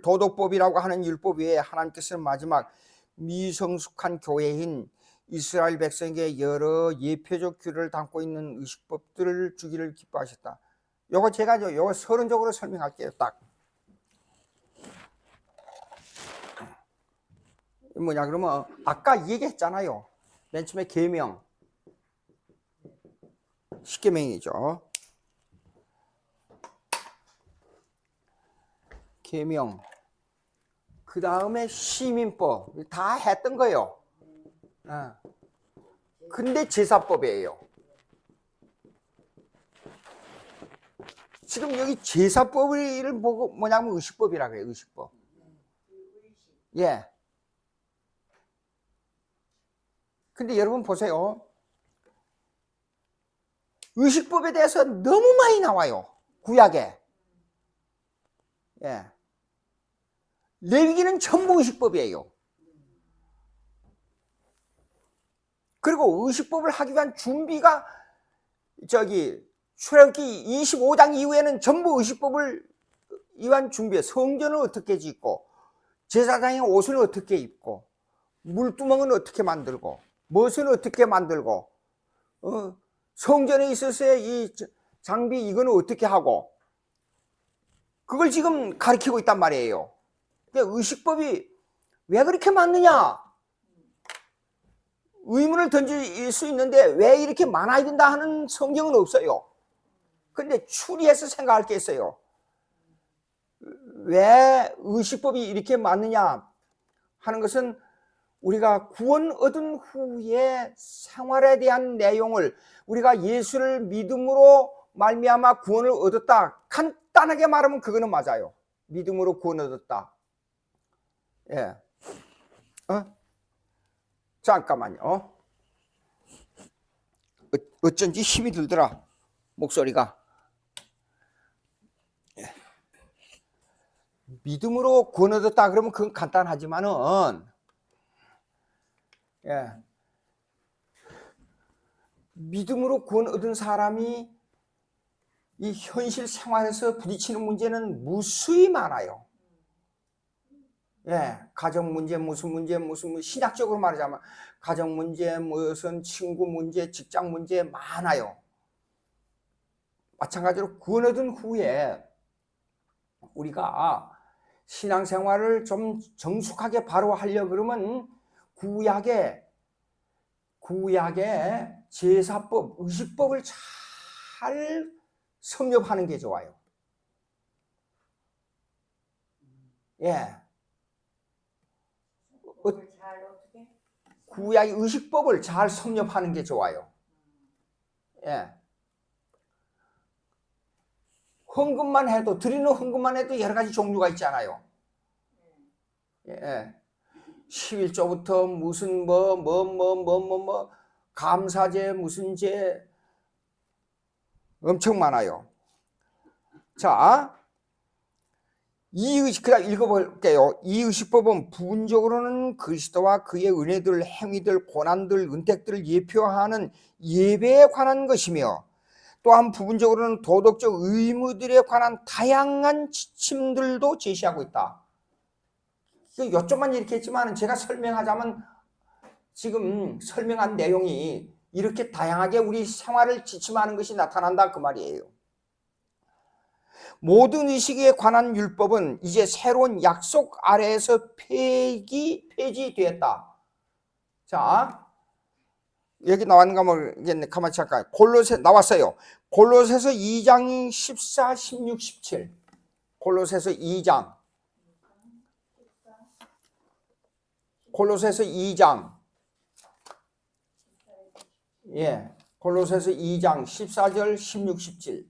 도덕법이라고 하는 율법 외에 하나님께서는 마지막 미성숙한 교회인 이스라엘 백성에게 여러 예표적 규례를 담고 있는 의식법들을 주기를 기뻐하셨다. 요거 제가 요거 서론적으로 설명할게요. 딱 뭐냐 그러면 아까 얘기했잖아요. 맨 처음에 계명 10계명이죠. 계명 그 다음에 시민법 다 했던 거예요. 근데 제사법이에요. 지금 여기 제사법을 보고 뭐냐면 의식법이라고 해요. 의식법. 예. 근데 여러분 보세요. 의식법에 대해서 너무 많이 나와요. 구약에. 예. 레위기는 전부 의식법이에요. 그리고 의식법을 하기 위한 준비가 출애굽기 25장 이후에는 전부 의식법을 위한 준비에 성전을 어떻게 짓고 제사장의 옷을 어떻게 입고 물두멍은 어떻게 만들고 무엇을 어떻게 만들고 성전에 있어서의 이 장비 이거는 어떻게 하고 그걸 지금 가르치고 있단 말이에요. 의식법이 왜 그렇게 많느냐? 의문을 던질 수 있는데 왜 이렇게 많아야 된다 하는 성경은 없어요. 근데 추리해서 생각할 게 있어요. 왜 의식법이 이렇게 많느냐 하는 것은 우리가 구원 얻은 후에 생활에 대한 내용을 우리가 예수를 믿음으로 말미암아 구원을 얻었다. 간단하게 말하면 그거는 맞아요. 믿음으로 구원 얻었다. 예. 잠깐만요. 어쩐지 힘이 들더라. 목소리가. 예. 믿음으로 구원 얻었다 그러면 그건 간단하지만은 예. 믿음으로 구원 얻은 사람이 이 현실 생활에서 부딪히는 문제는 무수히 많아요. 예, 가정 문제, 무슨 문제, 신학적으로 말하자면 가정 문제, 무슨 친구 문제, 직장 문제 많아요. 마찬가지로 구원 얻은 후에 우리가 신앙생활을 좀 정숙하게 바로 하려 그러면 구약의 제사법, 의식법을 잘 섭렵하는 게 좋아요. 예. 구약의 의식법을 잘 섭렵하는 게 좋아요. 예. 헌금만 해도, 드리는 헌금만 해도 여러 가지 종류가 있잖아요. 예. 11조부터 무슨 감사제, 무슨 제 엄청 많아요. 자, 그다음 읽어볼게요. 이 의식법은 부분적으로는 그리스도와 그의 은혜들, 행위들, 고난들, 은택들을 예표하는 예배에 관한 것이며 또한 부분적으로는 도덕적 의무들에 관한 다양한 지침들도 제시하고 있다. 요쪽만 이렇게 했지만 제가 설명하자면 지금 설명한 내용이 이렇게 다양하게 우리 생활을 지침하는 것이 나타난다 그 말이에요. 모든 의식에 관한 율법은 이제 새로운 약속 아래에서 폐지되었다. 자, 여기 나왔는가 모르겠네. 가만히 잠깐. 골로새 나왔어요. 골로새서 2장 14, 16, 17. 골로새서 2장. 골로새서 2장. 예. 골로새서 2장 14절, 16, 17.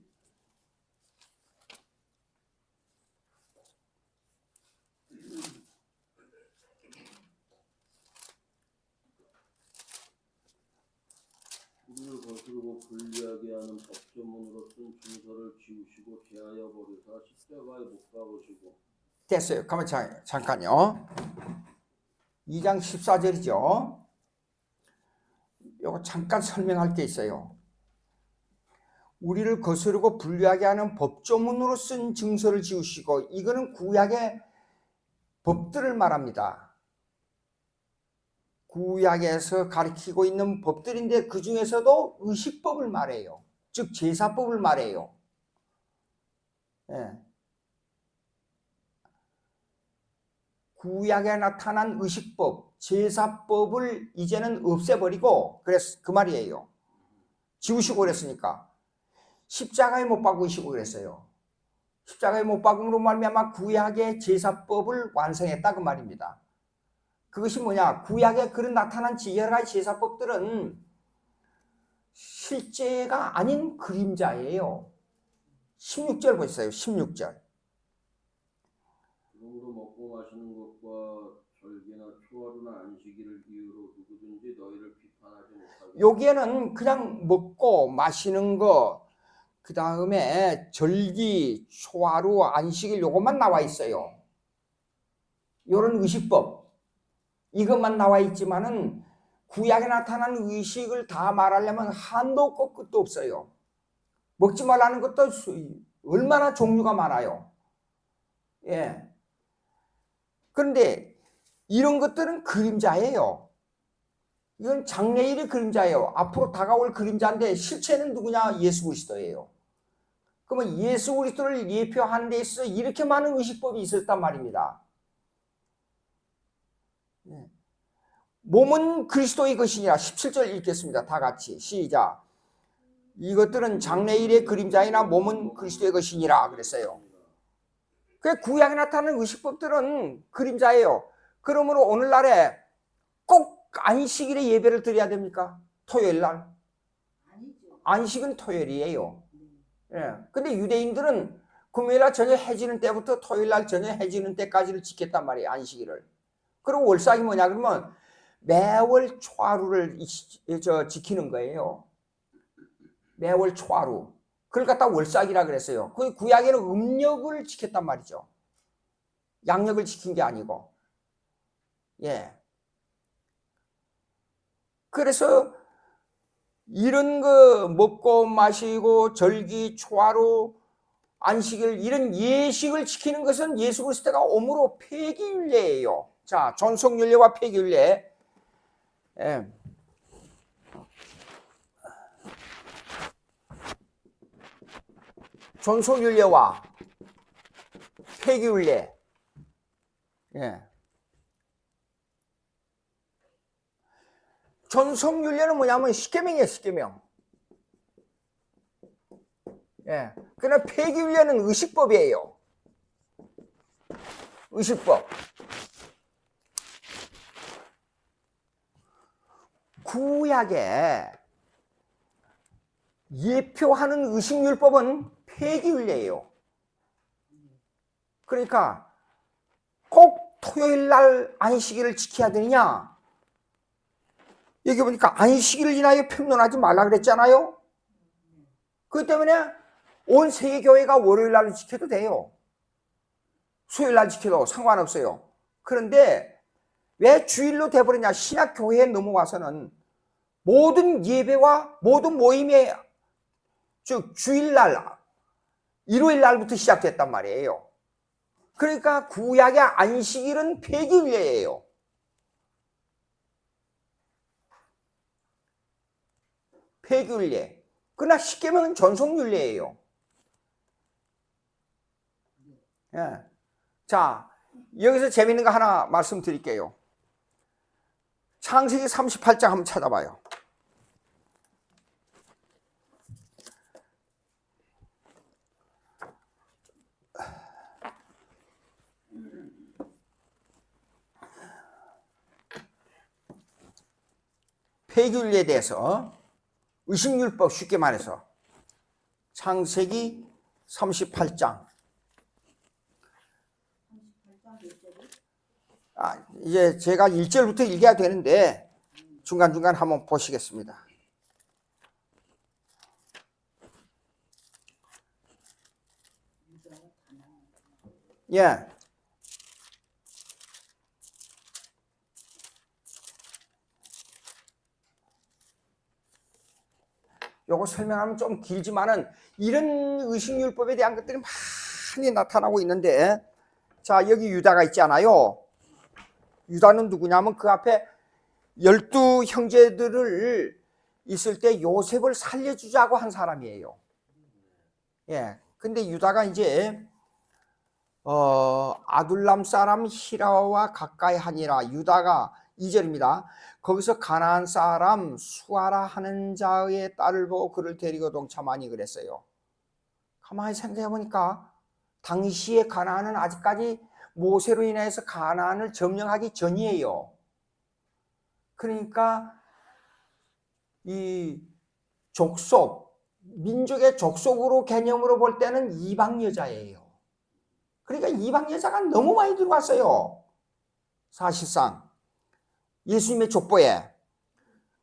거스르고 불리하게 하는 법조문으로 쓴 증서를 지우시고 제하여 버리사 십자가에 못 박으시고. 됐어요. 가만히 잠깐요. 2장 14절이죠. 이거 잠깐 설명할 게 있어요. 우리를 거스르고 불리하게 하는 법조문으로 쓴 증서를 지우시고, 이거는 구약의 법들을 말합니다. 구약에서 가르치고 있는 법들인데 그 중에서도 의식법을 말해요. 즉 제사법을 말해요. 예. 구약에 나타난 의식법, 제사법을 이제는 없애버리고 그래서 그 말이에요. 지우시고 그랬으니까 십자가에 못 박으시고 그랬어요. 십자가에 못 박음으로 말미암아 구약의 제사법을 완성했다 그 말입니다. 그것이 뭐냐? 구약에 그런 나타난 여러 가지 제사법들은 실제가 아닌 그림자예요. 16절 보세요. 16절. 그러므로 먹고 마시는 것과 절기나 초하루나 안식일을 이유로 누구든지 너희를 비판하지 못하게. 여기에는 그냥 먹고 마시는 거, 그 다음에 절기, 초하루, 안식일 요것만 나와 있어요. 요런 의식법. 이것만 나와 있지만은 구약에 나타난 의식을 다 말하려면 한도 없고 끝도 없어요. 먹지 말라는 것도 얼마나 종류가 많아요. 예. 그런데 이런 것들은 그림자예요. 이건 장래일의 그림자예요. 앞으로 다가올 그림자인데 실체는 누구냐? 예수 그리스도예요. 그러면 예수 그리스도를 예표하는 데 있어서 이렇게 많은 의식법이 있었단 말입니다. 몸은 그리스도의 것이니라. 17절 읽겠습니다. 다 같이 시작. 이것들은 장래일의 그림자이나 몸은 그리스도의 것이니라 그랬어요. 그 구약에 나타나는 의식법들은 그림자예요. 그러므로 오늘날에 꼭 안식일에 예배를 드려야 됩니까? 토요일 날? 안식은 토요일이에요. 예. 근데 유대인들은 금요일 날 저녁 해지는 때부터 토요일 날 저녁 해지는 때까지를 지켰단 말이에요. 안식일을. 그리고 월삭이 뭐냐 그러면 매월 초하루를 지키는 거예요. 매월 초하루. 그걸 갖다 월삭이라 그랬어요. 그 구약에는 음력을 지켰단 말이죠. 양력을 지킨 게 아니고. 예. 그래서 이런 거 먹고 마시고 절기, 초하루, 안식일 이런 예식을 지키는 것은 예수 그리스도가 오므로 폐기율례예요. 자, 전속율례와 폐기율례. 예. 전속율례와 폐기율례. 예. 전속율례는 뭐냐면 십계명이에요. 십계명. 예. 그러나 폐기율례는 의식법이에요. 의식법. 구약에 예표하는 의식율법은 폐기율례예요. 그러니까 꼭 토요일 날 안식일을 지켜야 되느냐? 여기 보니까 안식일을 인하여 평론하지 말라 그랬잖아요. 그렇기 때문에 온 세계교회가 월요일 날 지켜도 돼요. 수요일 날 지켜도 상관없어요. 그런데 왜 주일로 돼버리냐? 신약교회에 넘어와서는 모든 예배와 모든 모임의 즉 주일날, 일요일 날부터 시작됐단 말이에요. 그러니까 구약의 안식일은 폐기율례예요. 폐기율례. 그러나 십계명은 전속율례예요. 예. 자, 여기서 재밌는 거 하나 말씀드릴게요. 창세기 38장 한번 찾아봐요. 폐기율례에 대해서 의식율법 쉽게 말해서 창세기 38장. 이제 제가 1절부터 읽어야 되는데 중간중간 한번 보시겠습니다. 예. 요거 설명하면 좀 길지만은 이런 의식율법에 대한 것들이 많이 나타나고 있는데 자, 여기 유다가 있잖아요. 유다는 누구냐면 그 앞에 12 형제들을 있을 때 요셉을 살려주자고 한 사람이에요. 예. 근데 유다가 이제 아둘람 사람 히라와 가까이 하니라. 유다가 2절입니다. 거기서 가나안 사람 수아라 하는 자의 딸을 보고 그를 데리고 동참하니 그랬어요. 가만히 생각해 보니까 당시에 가나안은 아직까지 모세로 인해서 가나안을 점령하기 전이에요. 그러니까 이 족속, 민족의 족속으로 개념으로 볼 때는 이방 여자예요. 그러니까 이방 여자가 너무 많이 들어왔어요. 사실상 예수님의 족보에.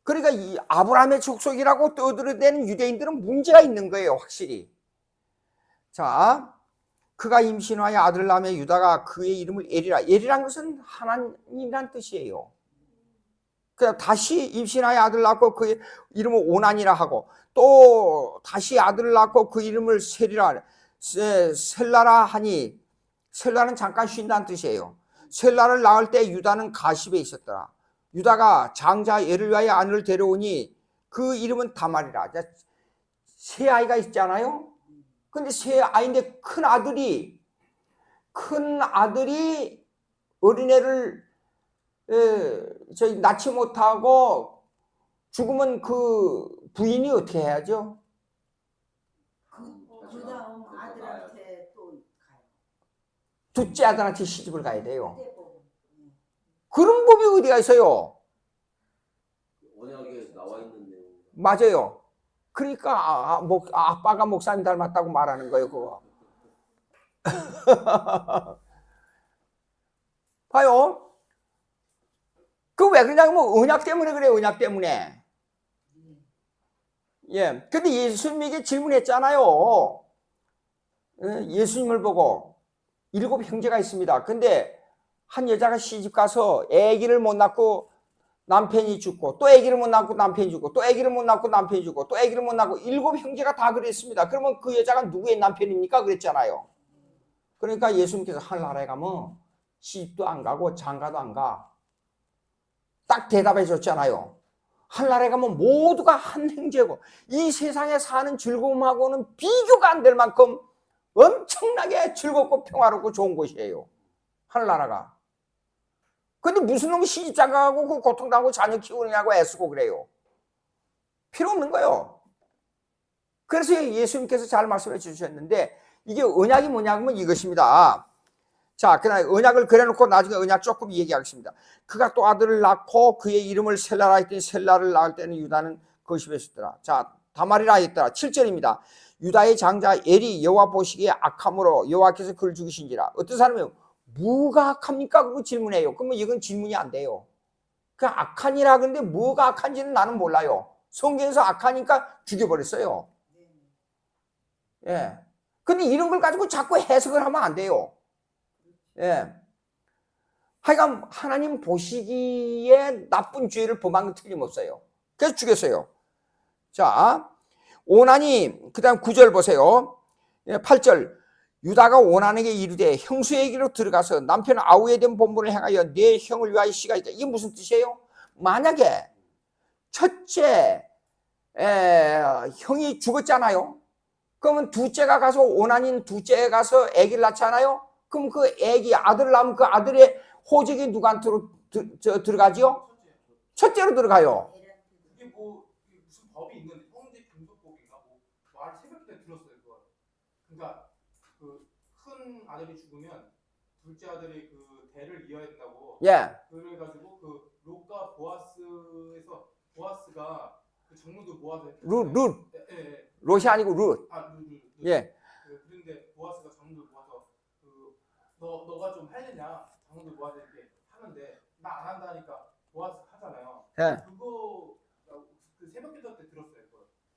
그러니까 이 아브라함의 족속이라고 떠들어대는 유대인들은 문제가 있는 거예요, 확실히. 자, 그가 임신하여 아들을 낳으며 유다가 그의 이름을 엘이라. 엘이란 것은 하나님이란 뜻이에요. 그다음 다시 임신하여 아들을 낳고 그의 이름을 오난이라 하고 또 다시 아들을 낳고 그 이름을 셀라라 하니 셀라는 잠깐 쉰다는 뜻이에요. 셀라를 낳을 때 유다는 가십에 있었더라. 유다가 장자 엘을 위하여 아내를 데려오니 그 이름은 다말이라. 세 아이가 있잖아요. 근데 세 아이인데 큰 아들이 어린애를 낳지 못하고 죽으면 그 부인이 어떻게 해야죠? 그 다음 아들한테 또 가요. 둘째 아들한테 시집을 가야 돼요. 그런 법이 어디가 있어요? 언약에 나와 있는 내용. 맞아요. 그러니까 아빠가 목사님 닮았다고 말하는 거예요, 그거. 봐요. 그 왜 그러냐면 언약 때문에 그래요. 언약 때문에. 예. 근데 예수님에게 질문했잖아요. 예수님을 보고 7 형제가 있습니다. 근데 한 여자가 시집 가서 아기를 못 낳고 남편이 죽고 또 아기를 못 낳고 남편이 죽고 또 아기를 못 낳고 남편이 죽고 또 아기를 못 낳고 7 형제가 다 그랬습니다. 그러면 그 여자가 누구의 남편입니까? 그랬잖아요. 그러니까 예수님께서 하늘나라에 가면 시집도 안 가고 장가도 안 가. 딱 대답해 줬잖아요. 하늘나라에 가면 모두가 한 형제고 이 세상에 사는 즐거움하고는 비교가 안 될 만큼 엄청나게 즐겁고 평화롭고 좋은 곳이에요. 하늘나라가. 근데 무슨 놈이 시집 장가가고 그 고통당하고 자녀 키우느냐고 애쓰고 그래요. 필요 없는 거예요. 그래서 예수님께서 잘 말씀해 주셨는데 이게 언약이 뭐냐면 이것입니다. 자, 그날 언약을 그래놓고 나중에 언약 조금 얘기하겠습니다. 그가 또 아들을 낳고 그의 이름을 셀라라 했더니 셀라를 낳을 때는 유다는 거십에 있었더라. 자, 다말이라 했더라. 7절입니다. 유다의 장자 엘이 여호와 보시기에 악함으로 여호와께서 그를 죽이신지라. 어떤 사람이요? 뭐가 악합니까? 그러고 질문해요. 그러면 이건 질문이 안 돼요. 그 악하니라 그런데 뭐가 악한지는 나는 몰라요. 성경에서 악하니까 죽여버렸어요. 예. 근데 이런 걸 가지고 자꾸 해석을 하면 안 돼요. 예. 하여간 하나님 보시기에 나쁜 죄를 범한 건 틀림없어요. 그래서 죽였어요. 자, 오난이 그 다음 9절 보세요. 8절 유다가 오난에게 이르되 형수에게로 들어가서 남편 아우에 대한 본분을 행하여 내 형을 위하여 시가있다. 이게 무슨 뜻이에요? 만약에 첫째 형이 죽었잖아요. 그러면 둘째가 가서 오난인 둘째가 가서 아기를 낳잖아요. 그럼 그 아기 아들을 낳으면 그 아들의 호적이 누구한테로 들어가지요? 첫째로 들어가요. 그게 뭐 무슨 법이 있는데 형제 금속법인가 뭐 말 새벽 때 들었어요 그거. 그러니까 그 큰 아들이 죽으면 둘째 아들이 그 대를 이어야 된다고. 예. 그래가지고 그 롯과 보아스에서 보아스가 그 장로들 모아서 룻. 예. 롯이 아니고 룻. 룻. 예. 그런데 보아스가 장로들 모아서 그 너가 좀 할래냐 장로들 모아서 이렇게 하는데 나 안 한다니까 보아스 하잖아요. 예. 그거 그 새벽 기도 때 들었어요.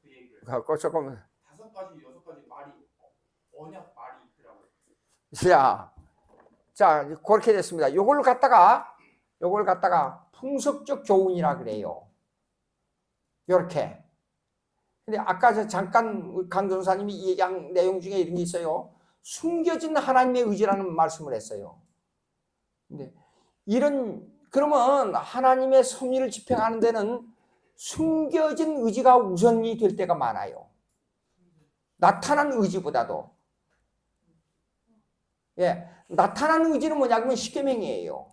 그 얘기를. 갖고 조금 5가지 6가지 말이 언약 말이 있더라고요. 자, 그렇게 됐습니다. 요걸 갖다가 풍속적 교훈이라 그래요. 요렇게. 근데 아까 저 잠깐 강 전사님이 얘기한 내용 중에 이런 게 있어요. 숨겨진 하나님의 의지라는 말씀을 했어요. 근데 그러면 하나님의 섭리를 집행하는 데는 숨겨진 의지가 우선이 될 때가 많아요. 나타난 의지보다도. 예, 나타난 의지는 뭐냐면 십계명이에요.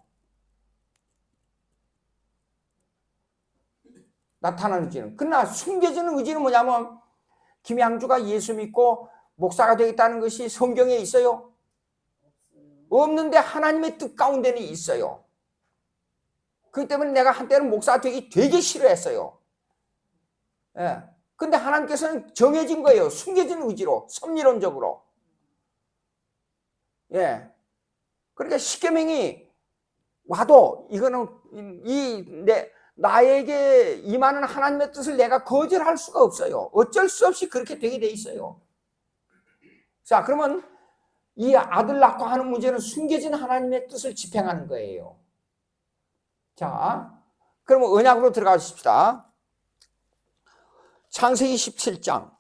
나타난 의지는. 그러나 숨겨진 의지는 뭐냐면 김양주가 예수 믿고 목사가 되겠다는 것이 성경에 있어요? 없는데 하나님의 뜻 가운데는 있어요. 그렇기 때문에 내가 한때는 목사가 되기 되게 싫어했어요. 예. 근데 하나님께서는 정해진 거예요. 숨겨진 의지로, 섭리론적으로. 예. 그러니까 십계명이 와도 이거는 나에게 임하는 하나님의 뜻을 내가 거절할 수가 없어요. 어쩔 수 없이 그렇게 되게 돼 있어요. 자, 그러면 이 아들 낳고 하는 문제는 숨겨진 하나님의 뜻을 집행하는 거예요. 자, 그러면 언약으로 들어가 주십시다. 창세기 17장.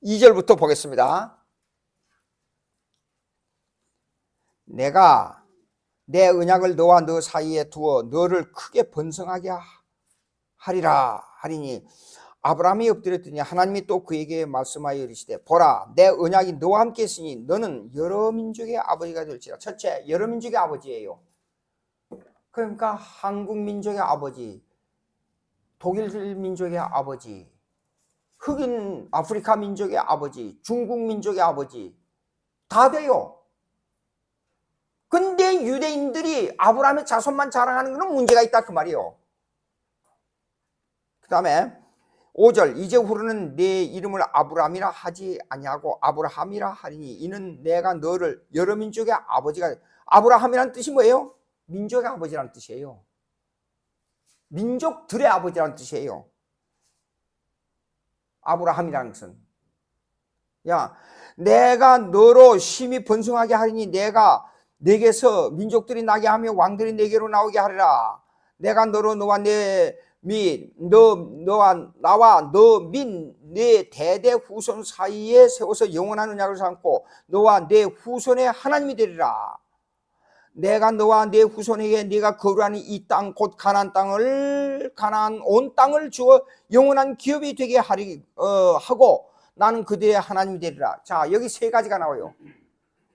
2절부터 보겠습니다. 내가 내 언약을 너와 너 사이에 두어 너를 크게 번성하게 하리라 하리니 아브라함이 엎드렸더니 하나님이 또 그에게 말씀하여 이르시되 보라 내 언약이 너와 함께 있으니 너는 여러 민족의 아버지가 될지라. 첫째, 여러 민족의 아버지예요. 그러니까 한국 민족의 아버지, 독일 민족의 아버지, 흑인 아프리카 민족의 아버지, 중국 민족의 아버지 다 돼요. 근데 유대인들이 아브라함의 자손만 자랑하는 것은 문제가 있다 그 말이에요. 그 다음에 5절 이제 후로는 내 이름을 아브라함이라 하지 아니하고 아브라함이라 하리니 이는 내가 너를 여러 민족의 아버지가. 아브라함이라는 뜻이 뭐예요? 민족의 아버지라는 뜻이에요. 민족들의 아버지라는 뜻이에요. 아브라함이라는 것은 야 내가 너로 심히 번성하게 하리니 내가 내게서 민족들이 나게 하며 왕들이 내게로 나오게 하리라. 내가 너로 너와 내 및 너와 나와 너 및 내 대대 후손 사이에 세워서 영원한 언약을 삼고 너와 내 후손의 하나님이 되리라. 내가 너와 내 후손에게 네가 거류하는 이 땅 곧 가나안 땅을 가나안 온 땅을 주어 영원한 기업이 되게 하고 나는 그들의 하나님이 되리라. 자, 여기 세 가지가 나와요.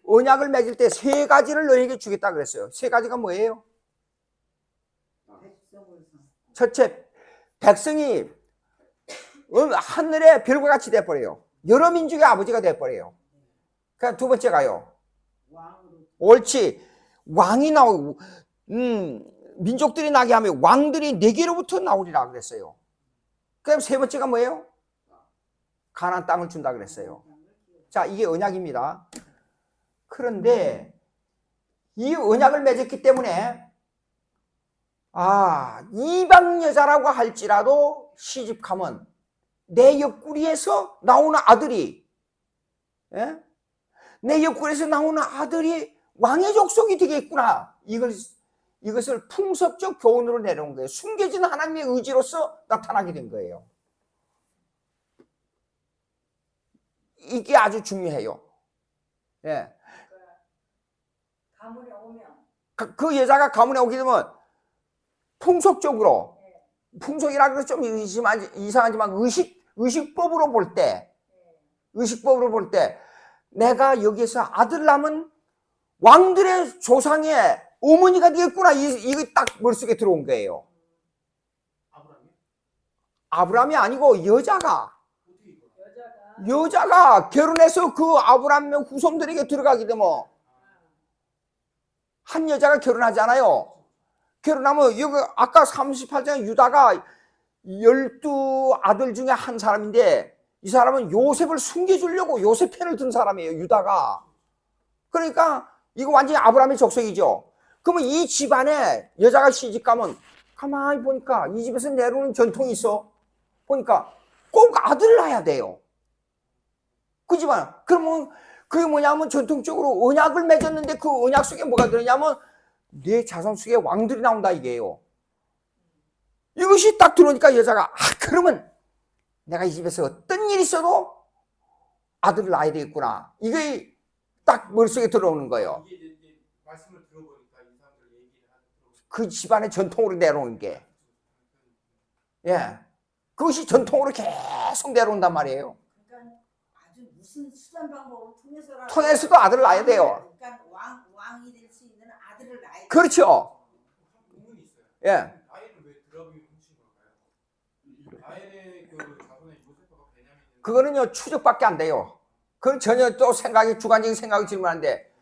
언약을 맺을 때 세 가지를 너에게 주겠다 그랬어요. 세 가지가 뭐예요? 첫째, 백성이 하늘의 별과 같이 돼버려요. 여러 민족의 아버지가 돼버려요. 그러니까 두 번째가요. 옳지. 왕이 나오고 민족들이 나게 하면 왕들이 내게로부터 나오리라 그랬어요. 그다음 세 번째가 뭐예요? 가나안 땅을 준다 그랬어요. 자, 이게 언약입니다. 그런데 이 언약을 맺었기 때문에 이방 여자라고 할지라도 시집가면 내 옆구리에서 나오는 아들이 내 옆구리에서 나오는 아들이 왕의 족속이 되겠구나. 이것을 풍습적 교훈으로 내려온 거예요. 숨겨진 하나님의 의지로서 나타나게 된 거예요. 이게 아주 중요해요. 예. 가문에 오면 그 여자가 가문에 오게 되면 풍속적으로, 풍속이라 그래서 좀 이상하지만 의식법으로 볼 때, 내가 여기서 아들 낳으면 왕들의 조상의 어머니가 되겠구나. 이거 딱 머릿속에 들어온 거예요. 아브라함이 아니고 여자가 결혼해서 그 아브라함의 후손들에게 들어가게 되면 한 여자가 결혼하잖아요. 결혼하면 여기 아까 38장에 유다가 12아들 중에 한 사람인데 이 사람은 요셉을 숨겨주려고 요셉 편을 든 사람이에요. 유다가. 그러니까 이거 완전히 아브라함의 족속이죠. 그러면 이 집안에 여자가 시집가면 가만히 보니까 이 집에서 내려오는 전통이 있어. 보니까 꼭 아들을 낳아야 돼요. 그 집안. 그러면 그게 뭐냐면 전통적으로 언약을 맺었는데 그 언약 속에 뭐가 들었냐면 내 자손 속에 왕들이 나온다 이게요. 이것이 딱 들어오니까 여자가 그러면 내가 이 집에서 어떤 일이 있어도 아들을 낳아야 되겠구나. 이게 딱 머릿속에 들어오는 거예요. 이게 이제 말씀을 들어보니까 이 사람들 얘기를 들어보니까 그 집안의 전통으로 내려오는 게. 예. 그것이 전통으로 계속 내려온단 말이에요. 그러니까 아주 무슨 수단 방법을 통해서라도 통해서도 아들을 낳아야 돼요. 그러니까 왕이 될 수 있는 아들을 낳아야 돼. 그렇죠. 의문이 있어요. 예. 라헬은 왜 드라빔이 훔친 걸까요? 라헬의 그 자손의 요셉과 베냐민은 그거는요, 추적밖에 안 돼요. 그건 전혀 또 생각이, 주관적인 생각이 질문하는데,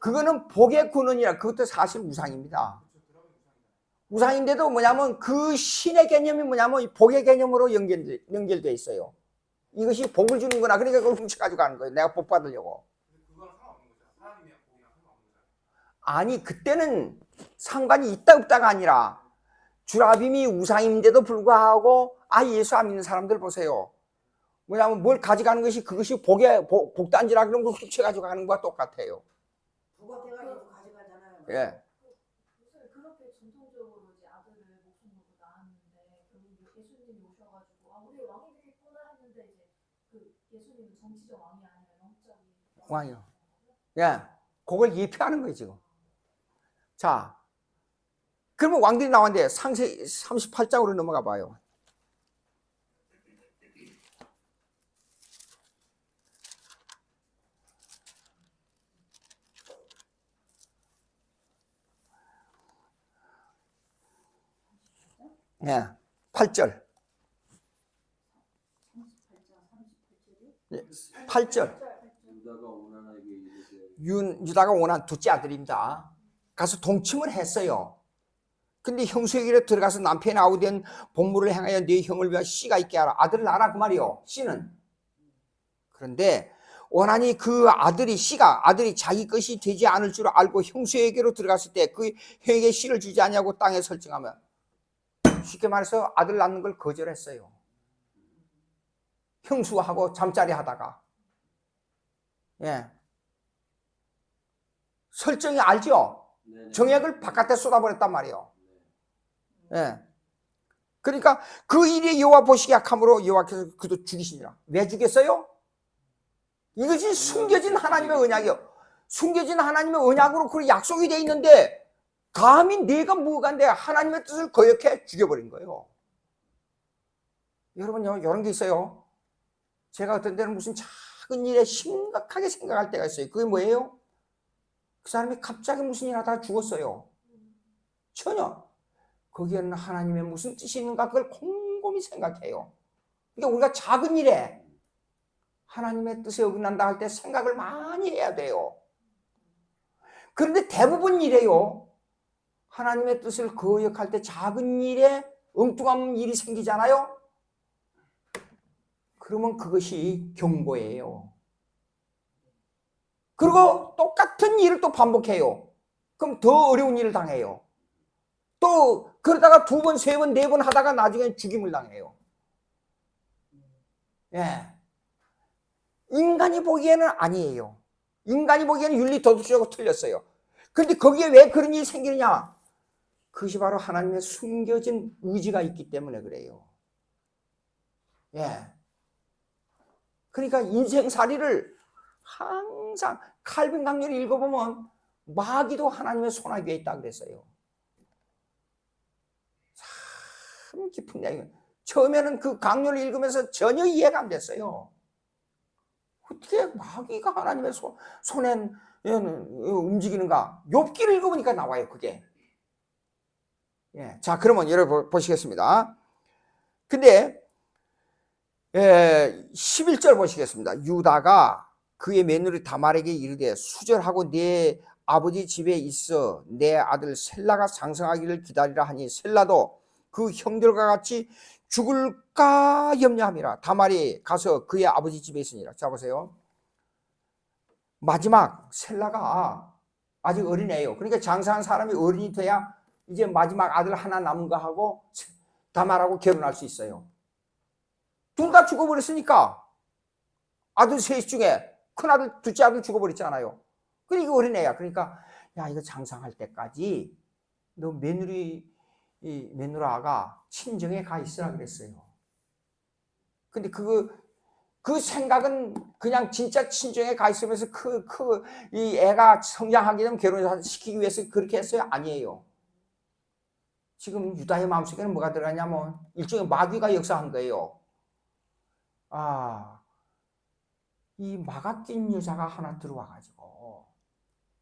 그거는 복의 근원이라, 그것도 사실 우상입니다. 그렇죠. 드라빔 우상이다. 우상인데도 뭐냐면 그 신의 개념이 뭐냐면 복의 개념으로 연결되어 있어요. 이것이 복을 주는 거나, 그러니까 그걸 훔쳐가지고 가는 거예요. 내가 복 받으려고. 근데 그거랑 상관없는 거죠. 하나님이랑 복이랑 상관없는 거죠. 아니, 그때는 상관이 있다 없다가 아니라 주라빔이 우상인데도 불구하고 예수 안 믿는 사람들 보세요. 뭐냐면 뭘 가져가는 것이 그것이 복단지라 그런 걸 훔쳐가지고 가는 것과 똑같아요. 부가 돼가지고 가져가잖아요. 예. 그렇게 전통적으로 이제 아들을 목숨으로 낳았는데 결국 예수님이 오셔가지고 우리 왕이 되겠구나 했는데 이제 그 예수님은 정치적 왕이 아니라 영적인 왕이요. 예. 그걸 예표하는 거예요, 지금. 자, 그러면 왕들이 나왔는데 상세 38장으로 넘어가 봐요. 예. 8절. 8절. 유다가 오난에게 이르되 유다가 오난 둘째 아들입니다. 가서 동침을 했어요. 근데 형수에게 들어가서 남편이 아우된 본물을 행하여 네 형을 위하여 씨가 있게 하라. 아들을 낳아라 그 말이요. 씨는. 그런데 오난이 그 아들이 자기 것이 되지 않을 줄 알고 형수에게로 들어갔을 때 그 형에게 씨를 주지 않냐고 땅에 설정하면 쉽게 말해서 아들 낳는 걸 거절했어요. 형수하고 잠자리 하다가. 예. 설정이 알죠? 네네. 정액을 바깥에 쏟아버렸단 말이에요. 예. 그러니까 그 일이 여호와 보시기 약함으로 여호와께서 그도 죽이시니라. 왜 죽였어요? 이것이 숨겨진 하나님의 언약이요. 숨겨진 하나님의 언약으로 그 약속이 돼 있는데 감히 내가 뭐가인데 하나님의 뜻을 거역해 죽여버린 거예요. 여러분요, 이런 게 있어요. 제가 어떤 때는 무슨 작은 일에 심각하게 생각할 때가 있어요. 그게 뭐예요? 그 사람이 갑자기 무슨 일 하다가 죽었어요. 전혀. 거기에는 하나님의 무슨 뜻이 있는가 그걸 곰곰이 생각해요. 그러니까 우리가 작은 일에 하나님의 뜻에 어긋난다 할 때 생각을 많이 해야 돼요. 그런데 대부분 일에요. 하나님의 뜻을 거역할 때 작은 일에 엉뚱한 일이 생기잖아요. 그러면 그것이 경고예요. 그리고 똑같은 일을 또 반복해요. 그럼 더 어려운 일을 당해요. 또 그러다가 두 번, 세 번, 네 번 하다가 나중에 죽임을 당해요. 예. 인간이 보기에는 아니에요. 인간이 보기에는 윤리 도덕적으로 틀렸어요. 그런데 거기에 왜 그런 일이 생기느냐? 그것이 바로 하나님의 숨겨진 의지가 있기 때문에 그래요. 예. 그러니까 인생살이를 항상 칼빈 강렬을 읽어보면 마귀도 하나님의 손아귀에 있다 그랬어요. 참 깊은 내용. 처음에는 그 강렬을 읽으면서 전혀 이해가 안 됐어요. 어떻게 마귀가 하나님의 손에 움직이는가? 욥기를 읽어보니까 나와요, 그게. 예. 자, 그러면 여러분 보시겠습니다. 근데 11절 보시겠습니다. 유다가 그의 며느리 다말에게 이르되 수절하고 내 아버지 집에 있어 내 아들 셀라가 장성하기를 기다리라 하니 셀라도 그 형들과 같이 죽을까 염려함이라. 다말이 가서 그의 아버지 집에 있으니라. 자 보세요. 마지막 셀라가 아직 어린애예요. 그러니까 장성한 사람이 어른이 돼야 이제 마지막 아들 하나 남은 거 하고 다말하고 결혼할 수 있어요. 둘 다 죽어버렸으니까 아들 셋 중에 큰아들, 둘째 아들 죽어버렸잖아요. 그러니까 어린애야. 그러니까 야, 이거 장성할 때까지 너 며느리 이 메누라가 친정에 가 있으라 그랬어요. 근데 그 생각은 그냥 진짜 친정에 가 있으면서 이 애가 성장하게 되면 결혼시키기 위해서 그렇게 했어요? 아니에요. 지금 유다의 마음속에는 뭐가 들어가냐면 일종의 마귀가 역사한 거예요. 이 마가 낀 여자가 하나 들어와가지고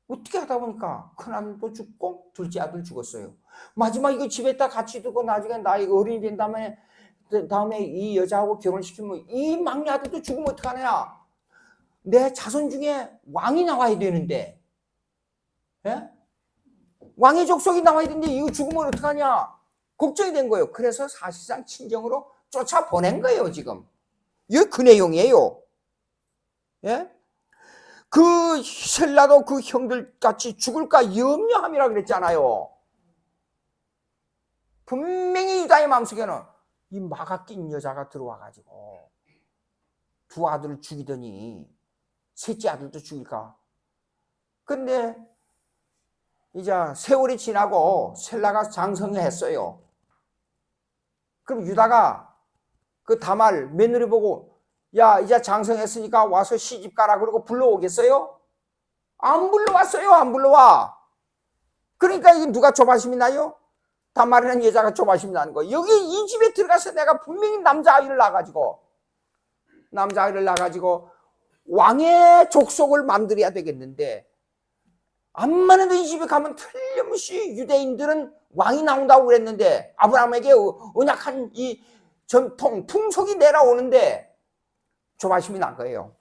어떻게 하다 보니까 큰아들도 죽고 둘째 아들 죽었어요. 마지막 이거 집에다 같이 두고 나중에 나이 어른이 된 다음에 이 여자하고 결혼시키면 이 막내 아들도 죽으면 어떡하냐. 내 자손 중에 왕이 나와야 되는데, 예? 왕의 족속이 나와야 되는데 이거 죽으면 어떡하냐 걱정이 된 거예요. 그래서 사실상 친정으로 쫓아 보낸 거예요. 지금 이게 그 내용이에요. 예? 그 셀라도 그 형들 같이 죽을까 염려함이라 그랬잖아요. 분명히 유다의 마음속에는 이 마가 낀 여자가 들어와가지고 두 아들을 죽이더니 셋째 아들도 죽일까. 근데 이제 세월이 지나고 셀라가 장성을 했어요. 그럼 유다가 그 다말 며느리 보고 야 이제 장성했으니까 와서 시집 가라 그러고 불러오겠어요? 안 불러왔어요. 안 불러와. 그러니까 이게 누가 조바심이 나요? 다말이라는 여자가 조바심이 나는 거예요. 여기 이 집에 들어가서 내가 분명히 남자아이를 낳아가지고 왕의 족속을 만들어야 되겠는데 암만 해도 이 집에 가면 틀림없이 유대인들은 왕이 나온다고 그랬는데 아브라함에게 언약한 이 전통 풍속이 내려오는데 조바심이 난 거예요.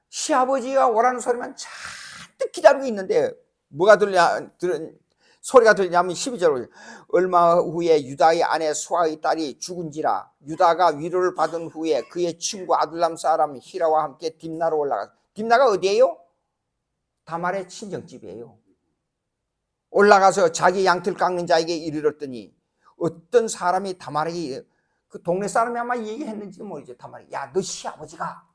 시아버지가 오라는 소리만 잔뜩 기다리고 있는데 뭐가 소리가 들리냐면 12절 얼마 후에 유다의 아내 수아의 딸이 죽은지라 유다가 위로를 받은 후에 그의 친구 아둘람 사람 히라와 함께 딥나로 올라가. 딥나가 어디예요? 다말의 친정집이에요. 올라가서 자기 양털 깎는 자에게 이르렀더니 어떤 사람이 다말에게 그 동네 사람이 아마 얘기했는지 모르죠. 다말이 야 너 시아버지가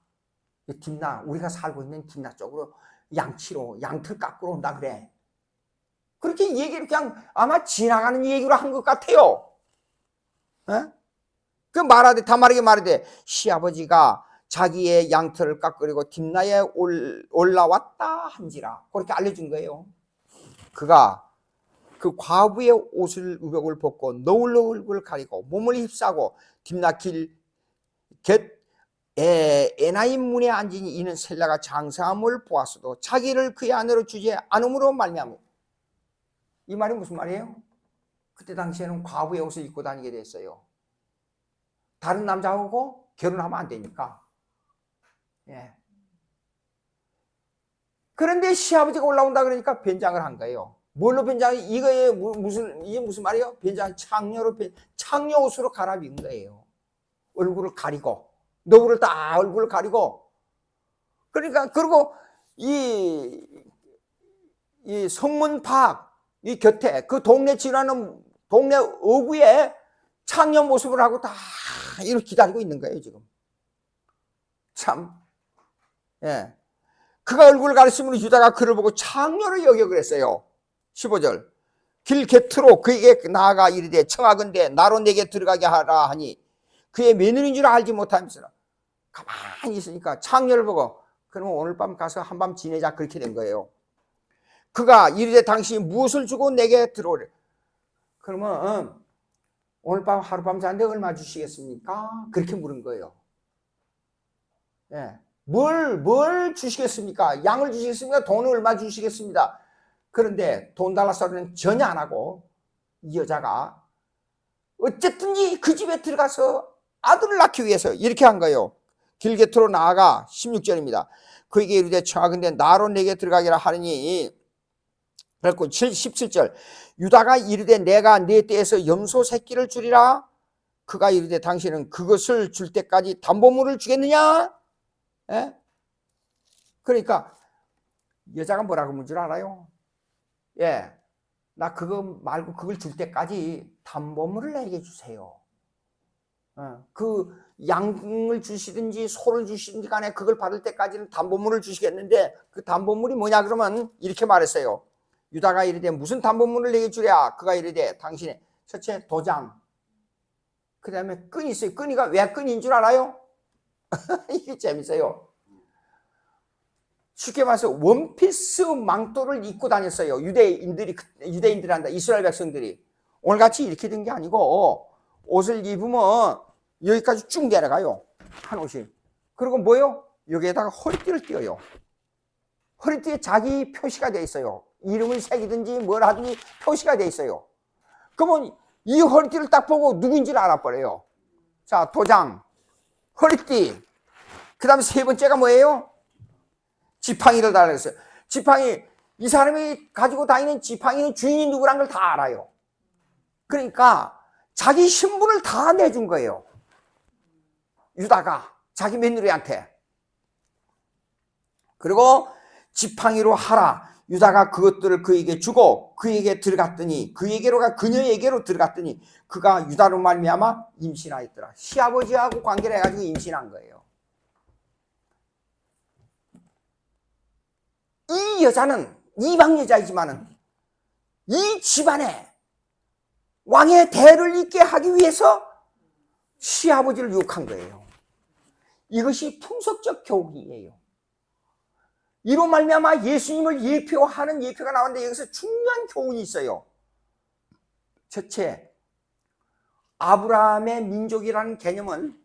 딥나 우리가 살고 있는 딥나 쪽으로 양치로 양털 깎으러 온다 그래. 그렇게 얘기를 그냥 아마 지나가는 얘기로 한 것 같아요. 에? 그 다말에게 말하되 시아버지가 자기의 양털을 깎으려고 딥나에 올라왔다 한지라 그렇게 알려준 거예요. 그가 그 과부의 옷을 의복을 벗고 너울 얼굴을 가리고 몸을 휩싸고 딥나 길 에나임 문에 앉으니 이는 셀라가 장사함을 보았어도 자기를 그의 아내로 주지 않음으로 말미암아. 이 말이 무슨 말이에요? 그때 당시에는 과부의 옷을 입고 다니게 됐어요. 다른 남자하고 결혼하면 안 되니까. 예. 그런데 시아버지가 올라온다 그러니까 변장을 한 거예요. 뭘로 변장이? 이게 무슨 말이에요? 창녀 옷으로 갈아입은 거예요. 얼굴을 가리고 너구를 다 얼굴을 가리고. 그러니까 그리고 이 성문 밖 이 곁에 그 동네 지나는 동네 어구에 창녀 모습을 하고 다 이렇게 기다리고 있는 거예요 지금. 참. 예. 그가 얼굴을 가리심으로 유다가 그를 보고 창녀를 여겨 그랬어요. 15절 길 곁으로 그에게 나아가 이르되 청하건대 나로 내게 들어가게 하라 하니 그의 며느리인 줄 알지 못하면서 가만히 있으니까 창녀를 보고 그러면 오늘 밤 가서 한밤 지내자 그렇게 된 거예요. 그가 이르되 당신이 무엇을 주고 내게 들어오래. 그러면 오늘 밤 하룻밤 자는데 얼마 주시겠습니까? 그렇게 물은 거예요. 예. 뭘 주시겠습니까? 양을 주시겠습니까? 돈을 얼마 주시겠습니다. 그런데 돈 달라 소리는 전혀 안 하고 이 여자가 어쨌든지 그 집에 들어가서 아들을 낳기 위해서 이렇게 한 거예요. 길 곁으로 나아가 16절입니다. 그에게 이르되 청하건대 나로 내게 들어가기라 하느니 그랬고 17절 유다가 이르되 내가 네 떼에서 염소 새끼를 주리라. 그가 이르되 당신은 그것을 줄 때까지 담보물을 주겠느냐? 예? 그러니까 여자가 뭐라고 묻는 줄 알아요? 예, 나 그거 말고 그걸 줄 때까지 담보물을 내게 주세요. 그 양을 주시든지 소를 주시든지 간에 그걸 받을 때까지는 담보물을 주시겠는데 그 담보물이 뭐냐 그러면 이렇게 말했어요. 유다가 이르되 무슨 담보물을 내게 주랴. 그가 이르되 당신의 첫째 도장, 그 다음에 끈이 있어요. 끈이가 왜 끈인 줄 알아요? 이게 재밌어요. 쉽게 말해서 원피스 망토를 입고 다녔어요. 유대인들한다. 이스라엘 백성들이. 오늘같이 이렇게 된 게 아니고 옷을 입으면 여기까지 쭉 내려가요. 한 옷이. 그리고 뭐요? 여기에다가 허리띠를 띄어요. 허리띠에 자기 표시가 돼 있어요. 이름을 새기든지 뭘 하든지 표시가 돼 있어요. 그러면 이 허리띠를 딱 보고 누구인지를 알아버려요. 자, 도장, 허리띠. 그 다음에 세 번째가 뭐예요? 지팡이를 달라 그랬어요. 지팡이, 이 사람이 가지고 다니는 지팡이는 주인이 누구란 걸 다 알아요. 그러니까 자기 신분을 다 내준 거예요. 유다가 자기 며느리한테. 그리고 지팡이로 하라. 유다가 그것들을 그에게 주고 그에게 들어갔더니 그녀에게로 들어갔더니 그가 유다로 말미암아 임신하였더라. 시아버지하고 관계를 해가지고 임신한 거예요. 이 여자는 이방 여자이지만은 이 집안에 왕의 대를 잇게 하기 위해서 시아버지를 유혹한 거예요. 이것이 풍속적 교훈이에요. 이로 말미암아 예수님을 예표하는 예표가 나왔는데 여기서 중요한 교훈이 있어요. 첫째, 아브라함의 민족이라는 개념은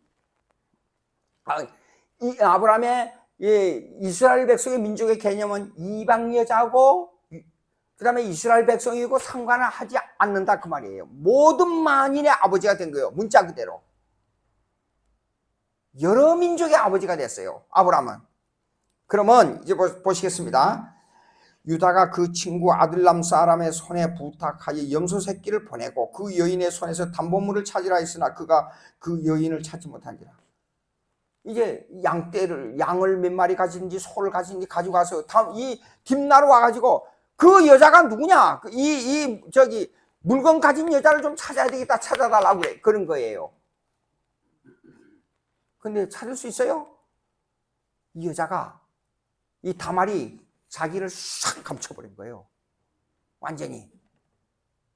아브라함의 이스라엘 백성의 민족의 개념은 이방 여자고 그 다음에 이스라엘 백성이고 상관을 하지 않는다 그 말이에요. 모든 만인의 아버지가 된 거예요. 문자 그대로. 여러 민족의 아버지가 됐어요. 아브라함은. 그러면 이제 보시겠습니다. 유다가 그 친구 아들람 사람의 손에 부탁하여 염소 새끼를 보내고 그 여인의 손에서 담보물을 찾으라 했으나 그가 그 여인을 찾지 못한지라. 이제 양을 몇 마리 가지는지 소를 가지는지 가지고 가서 이 뒷나루 와가지고 그 여자가 누구냐? 저기 물건 가진 여자를 좀 찾아야 되겠다. 찾아달라고 그래. 그런 거예요. 근데 찾을 수 있어요? 이 여자가 이 다말이 자기를 싹 감춰버린 거예요. 완전히.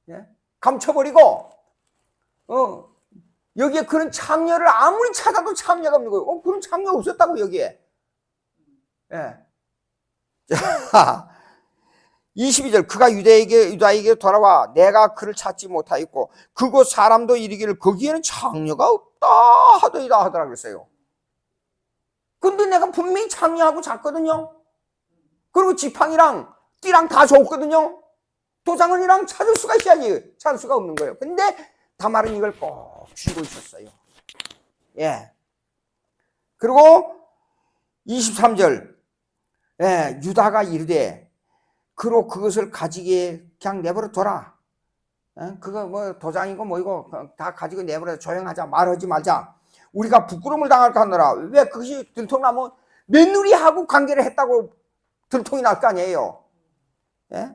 예? 감춰버리고, 여기에 그런 창녀를 아무리 찾아도 창녀가 없는 거예요. 그런 창녀 없었다고, 여기에. 예. 자, 22절. 그가 유다에게 돌아와 내가 그를 찾지 못하였고, 그곳 사람도 이르기를 거기에는 창녀가 없다 하더이다 하더라 그랬어요. 근데 내가 분명히 창녀하고 잤거든요. 그리고 지팡이랑 띠랑 다 줬거든요. 도장은이랑 찾을 수가 있어야지. 찾을 수가 없는 거예요. 근데 다말은 이걸 꼭 쥐고 있었어요. 예. 그리고 23절. 예, 유다가 이르되 그로 그것을 가지게 그냥 내버려 둬라. 예? 그거 뭐 도장이고 뭐이고 다 가지고 내버려 조용하자. 말하지 말자. 우리가 부끄러움을 당할까 하느라. 왜 그것이 들통나면 며느리하고 관계를 했다고 들통이 날 거 아니에요. 예?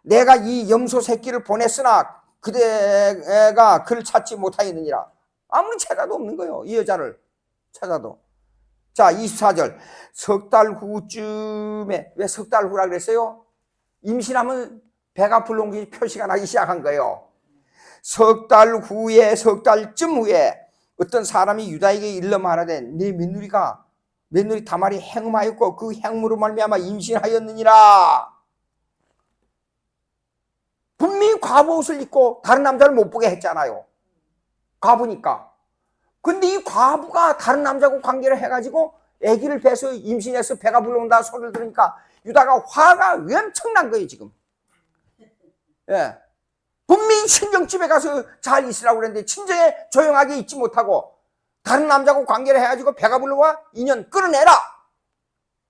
내가 이 염소 새끼를 보냈으나 그대가 그를 찾지 못하였느니라. 아무리 찾아도 없는 거예요. 이 여자를 찾아도. 자, 24절. 석 달 후쯤에, 왜 석 달 후라 그랬어요? 임신하면 배가 불러온 표시가 나기 시작한 거예요. 석 달 후에, 석 달쯤 후에 어떤 사람이 유다에게 일러 말하되 네 며느리 다말이 행음하였고 그 행음으로 말미암아 임신하였느니라. 분명히 과부 옷을 입고 다른 남자를 못 보게 했잖아요. 과부니까. 근데 이 과부가 다른 남자하고 관계를 해가지고 아기를 배서 임신해서 배가 불러온다 소리를 들으니까 유다가 화가 엄청난 거예요 지금. 예. 분명히 친정집에 가서 잘 있으라고 그랬는데 친정에 조용하게 있지 못하고 다른 남자하고 관계를 해가지고 배가 불러와 인연 끌어내라.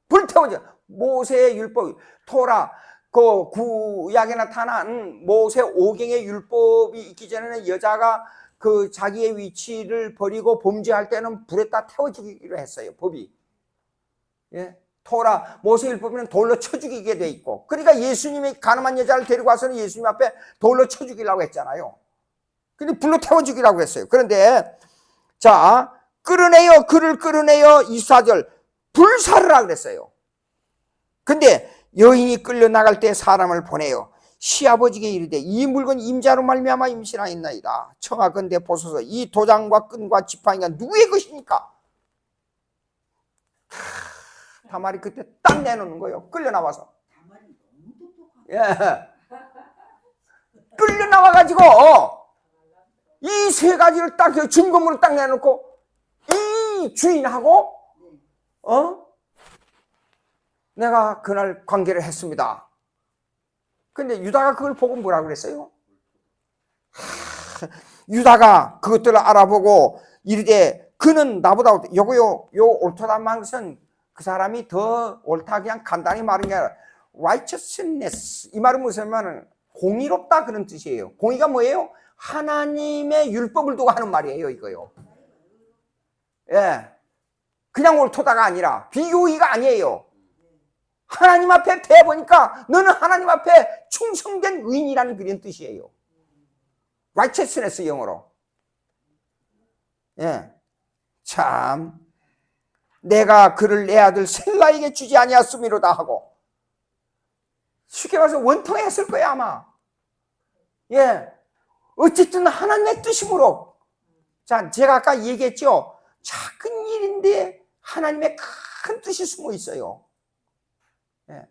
불태워져. 모세의 율법, 토라, 그 구약에 나타난 모세 5경의 율법이 있기 전에는 여자가 그 자기의 위치를 버리고 범죄할 때는 불에다 태워 죽이기로 했어요. 법이. 예? 토라, 모세 율법에는 돌로 쳐 죽이게 돼 있고. 그러니까 예수님이 가늠한 여자를 데리고 와서는 예수님 앞에 돌로 쳐 죽이려고 했잖아요. 근데 불로 태워 죽이라고 했어요. 그런데 자, 그를 끌어내요. 24절. 불사르라 그랬어요. 근데 여인이 끌려나갈 때 사람을 보내요. 시아버지에게 이르되 이 물건 임자로 말미암아 임신하였나이다. 청하건대 보소서 이 도장과 끈과 지팡이가 누구의 것입니까? 다말이 그때 딱 내놓는 거예요. 끌려 나와서. 다말이 너무 똑똑하다. 예. 끌려 나와가지고 이 세 가지를 딱 증거물을 딱 내놓고 이 주인하고 내가 그날 관계를 했습니다. 근데 유다가 그걸 보고 뭐라고 그랬어요? 유다가 그것들을 알아보고 이르되 그는 나보다 요거요 요 옳다만 것은 그 사람이 더 옳다 그냥 간단히 말한 게 아니라 righteousness 이 말은 무슨 말은 공의롭다 그런 뜻이에요. 공의가 뭐예요? 하나님의 율법을 두고 하는 말이에요 이거요. 예, 그냥 옳다가 아니라 비교의가 아니에요. 하나님 앞에 대보니까 너는 하나님 앞에 충성된 의인이라는 그런 뜻이에요. righteousness 영어로. 예, 참 내가 그를 내 아들 셀라에게 주지 아니하였음이로다 하고 쉽게 말해서 원통했을 거야 아마. 예, 어쨌든 하나님의 뜻이므로. 자, 제가 아까 얘기했죠. 작은 일인데 하나님의 큰 뜻이 숨어 있어요. 예.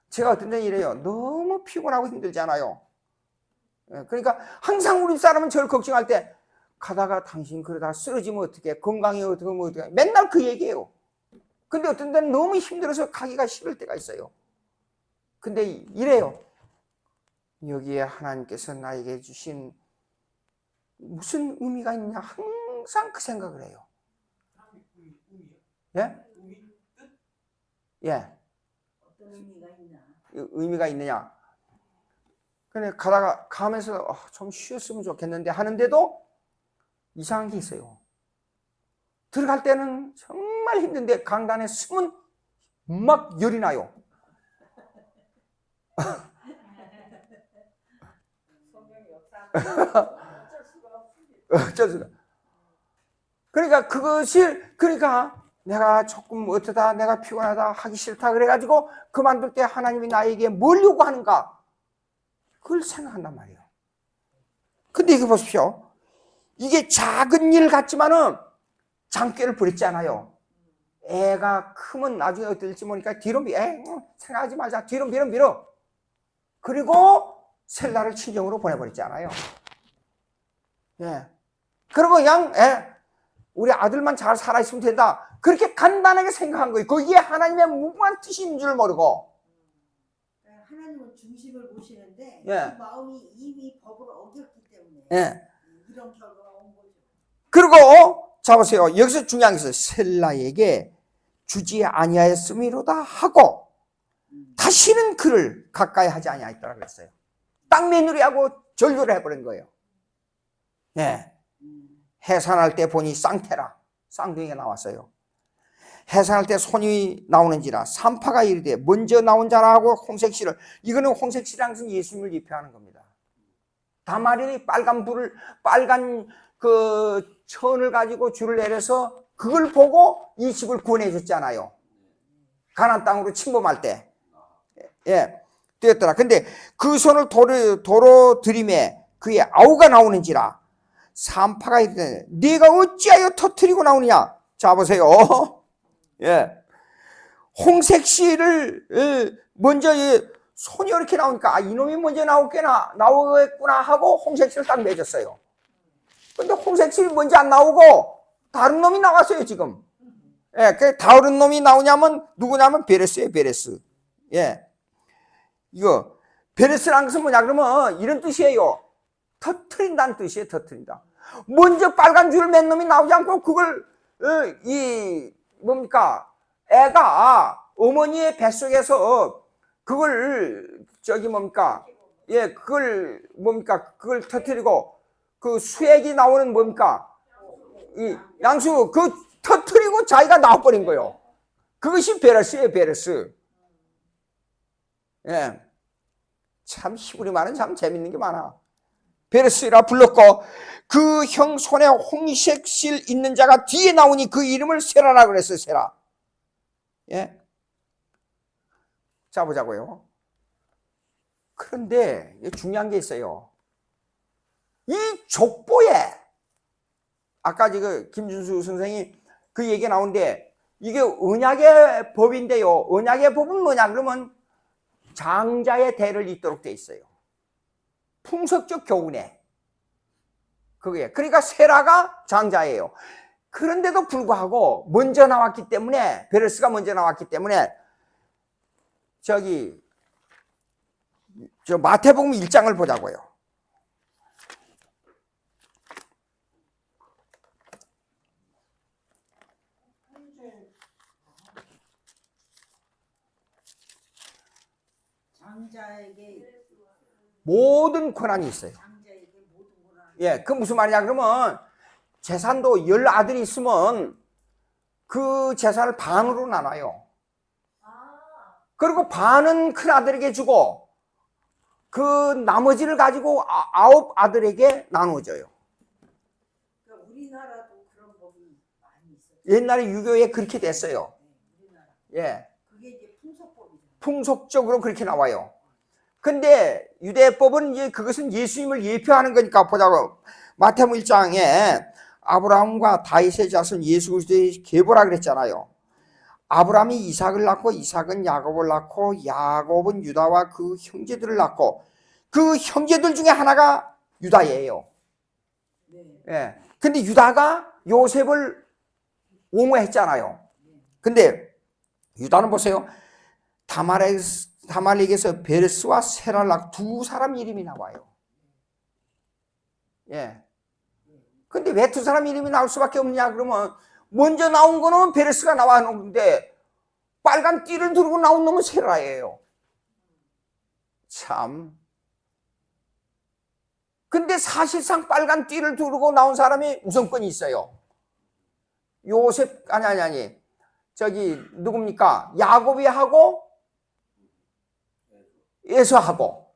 제가 어떤 때 이래요. 너무 피곤하고 힘들잖아요. 예. 그러니까 항상 우리 사람은 저를 걱정할 때 가다가 당신 그러다 쓰러지면 어떡해, 건강이 어떻게 하면 어떡해, 맨날 그 얘기예요. 근데 어떤 때는 너무 힘들어서 가기가 싫을 때가 있어요. 근데 이래요. 여기에 하나님께서 나에게 주신 무슨 의미가 있냐 항상 그 생각을 해요. 예? 예. 어떤 의미가 있나? 의미가 있느냐. 근데 가면서 좀 쉬었으면 좋겠는데 하는데도 이상한 게 있어요. 들어갈 때는 정말 힘든데 강단에 서면 막 열이 나요. 어쩔 수가. 그러니까 그러니까 내가 조금 어쩌다 내가 피곤하다 하기 싫다 그래가지고 그만둘 때 하나님이 나에게 뭘 요구하는가 그걸 생각한단 말이에요. 근데 이거 보십시오. 이게 작은 일 같지만은 장꾀를 부렸잖아요. 애가 크면 나중에 어떨지 모르니까 뒤로 생각하지 말자. 뒤로 밀어. 그리고 셀라를 친정으로 보내버렸잖아요. 예. 그리고 그냥 우리 아들만 잘 살아있으면 된다. 그렇게 간단하게 생각한 거예요. 거기에 하나님의 무궁한 뜻이 있는 줄 모르고. 하나님은 중심을 보시는데 예. 그 마음이 이미 법을 어겼기 때문에 예. 이런 결과가 온 거죠. 그리고 자 보세요. 여기서 중요한 것은 셀라에게 주지 아니하였음이로다 하고 다시는 그를 가까이 하지 아니하였더라 그랬어요. 땅매누리하고 절교를 해버린 거예요. 예. 해산할 때 보니 쌍둥이가 나왔어요. 해산할 때 손이 나오는지라 산파가 이르되 먼저 나온 자라 하고 홍색실을, 이거는 홍색실이라는 것은 예수님을 예표하는 겁니다. 다말이 빨간 그 천을 가지고 줄을 내려서 그걸 보고 이 집을 구원해 줬잖아요. 가나안 땅으로 침범할 때. 예, 되었더라. 근데 그 손을 도로 들이매 그의 아우가 나오는지라 산파가 이르되 네가 어찌하여 터뜨리고 나오느냐. 자 보세요. 예, 홍색실을 먼저 손이 이렇게 나오니까 이놈이 먼저 나오겠구나 하고 홍색실을 딱 맺었어요. 근데 홍색실이 먼저 안 나오고 다른 놈이 나왔어요 지금. 예, 그 다른 놈이 나오냐면 누구냐면 베레스예요. 베레스. 예, 이거 베레스라는 것은 뭐냐 그러면 이런 뜻이에요. 터트린다는 뜻이에요. 터트린다. 먼저 빨간 줄을 맨 놈이 나오지 않고 그걸 뭡니까? 애가 어머니의 뱃속에서 그걸 그걸 터뜨리고 그 수액이 나오는 뭡니까? 이 양수 그 터뜨리고 자기가 나와버린 거예요. 그것이 베레스예요. 베레스. 예, 참 히브리 말은 참 재밌는 게 많아. 베레스라 불렀고 그 형 손에 홍색실 있는 자가 뒤에 나오니 그 이름을 세라라 그랬어요. 세라. 예. 자 보자고요. 그런데 중요한 게 있어요. 이 족보에 아까 지금 김준수 선생이 그 얘기 나오는데 이게 언약의 법인데요. 언약의 법은 뭐냐 그러면 장자의 대를 잇도록 돼 있어요. 풍속적 교훈에. 그게 그러니까 세라가 장자예요. 그런데도 불구하고 먼저 나왔기 때문에 베레스가 먼저 나왔기 때문에 저기 저 마태복음 1장을 보자고요. 장자에게 모든 권한이 있어요. 장자에게 모든 권한. 예, 그 무슨 말이냐 그러면 재산도 10 아들이 있으면 그 재산을 반으로 나눠요. 그리고 반은 큰 아들에게 주고 그 나머지를 가지고 9 아들에게 나눠줘요. 그러니까 우리나라도 그런 법이 많이 있어요. 옛날에 유교에 그렇게 됐어요. 네, 우리나라. 예, 그게 이제 풍속법이죠. 풍속적으로 그렇게 나와요. 근데 유대법은 이제 그것은 예수님을 예표하는 거니까 보자고. 마태복음 1장에 아브라함과 다윗의 자손 예수 그리스도의 계보라 그랬잖아요. 아브라함이 이삭을 낳고 이삭은 야곱을 낳고 야곱은 유다와 그 형제들을 낳고 그 형제들 중에 하나가 유다예요. 네. 예. 근데 유다가 요셉을 옹호했잖아요. 근데 유다는 보세요. 다말에게서 베레스와 세라를 낳고 2 사람 이름이 나와요. 예. 근데 왜 2 사람 이름이 나올 수밖에 없느냐 그러면 먼저 나온 거는 베레스가 나왔는데 빨간 띠를 두르고 나온 놈은 세라예요. 참. 근데 사실상 빨간 띠를 두르고 나온 사람이 우선권이 있어요. 요셉 아니 저기 누굽니까? 야곱이 하고 에서하고.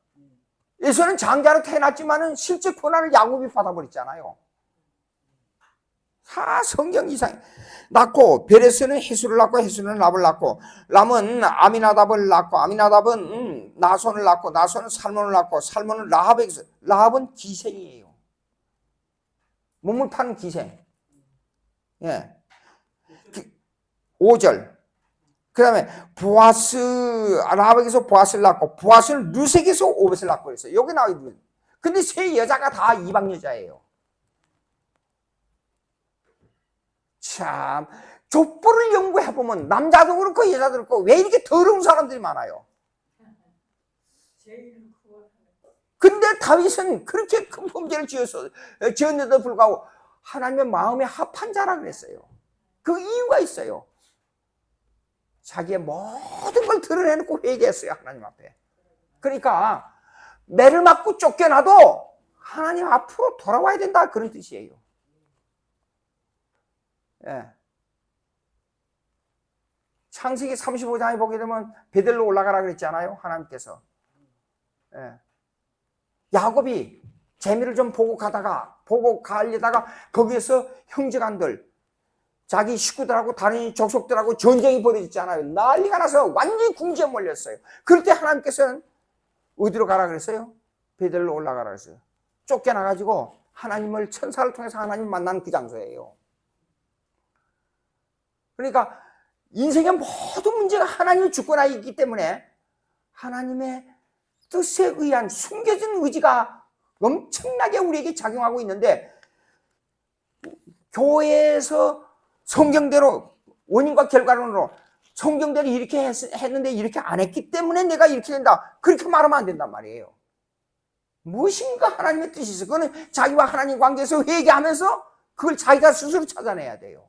에서는 장자로 태어났지만은 실제 권한을 야곱이 받아버렸잖아요. 다 성경 이상 낳고 베레스는 헤수를 낳고 헤수는 랍을 낳고 람은 아미나답을 낳고 아미나답은 나손을 낳고 나손은 살몬을 낳고 살몬은 라합에게서 라합은 기생이에요. 몸을 파는 기생. 예. 5절. 그 다음에 보아스 라합에게서 보아스를 낳고 보아스는 루색에서 오벳을 낳고 그랬어요. 여기 나와요. 근데 3 여자가 다 이방 여자예요. 참 족보를 연구해보면 남자도 그렇고 여자도 그렇고 왜 이렇게 더러운 사람들이 많아요. 근데 다윗은 그렇게 큰 범죄를 지었는데도 불구하고 하나님의 마음에 합한 자라 그랬어요. 그 이유가 있어요. 자기의 모든 걸 드러내놓고 회개했어요. 하나님 앞에. 그러니까 매를 맞고 쫓겨나도 하나님 앞으로 돌아와야 된다 그런 뜻이에요. 예. 창세기 35장에 보게 되면 베델로 올라가라 그랬잖아요. 하나님께서. 예. 야곱이 재미를 좀 보고 가려다가 거기에서 형제간들 자기 식구들하고 다른 족속들하고 전쟁이 벌어졌잖아요. 난리가 나서 완전히 궁지에 몰렸어요. 그럴 때 하나님께서는 어디로 가라 그랬어요? 베델로 올라가라 그랬어요. 쫓겨나가지고 하나님을 천사를 통해서 하나님을 만나는 그 장소예요. 그러니까 인생의 모든 문제가 하나님의 주권하에 있기 때문에 하나님의 뜻에 의한 숨겨진 의지가 엄청나게 우리에게 작용하고 있는데 교회에서 성경대로 원인과 결과론으로 성경대로 이렇게 했는데 이렇게 안 했기 때문에 내가 이렇게 된다. 그렇게 말하면 안 된단 말이에요. 무엇인가 하나님의 뜻이 있어. 그거는 자기와 하나님 관계에서 회개하면서 그걸 자기가 스스로 찾아내야 돼요.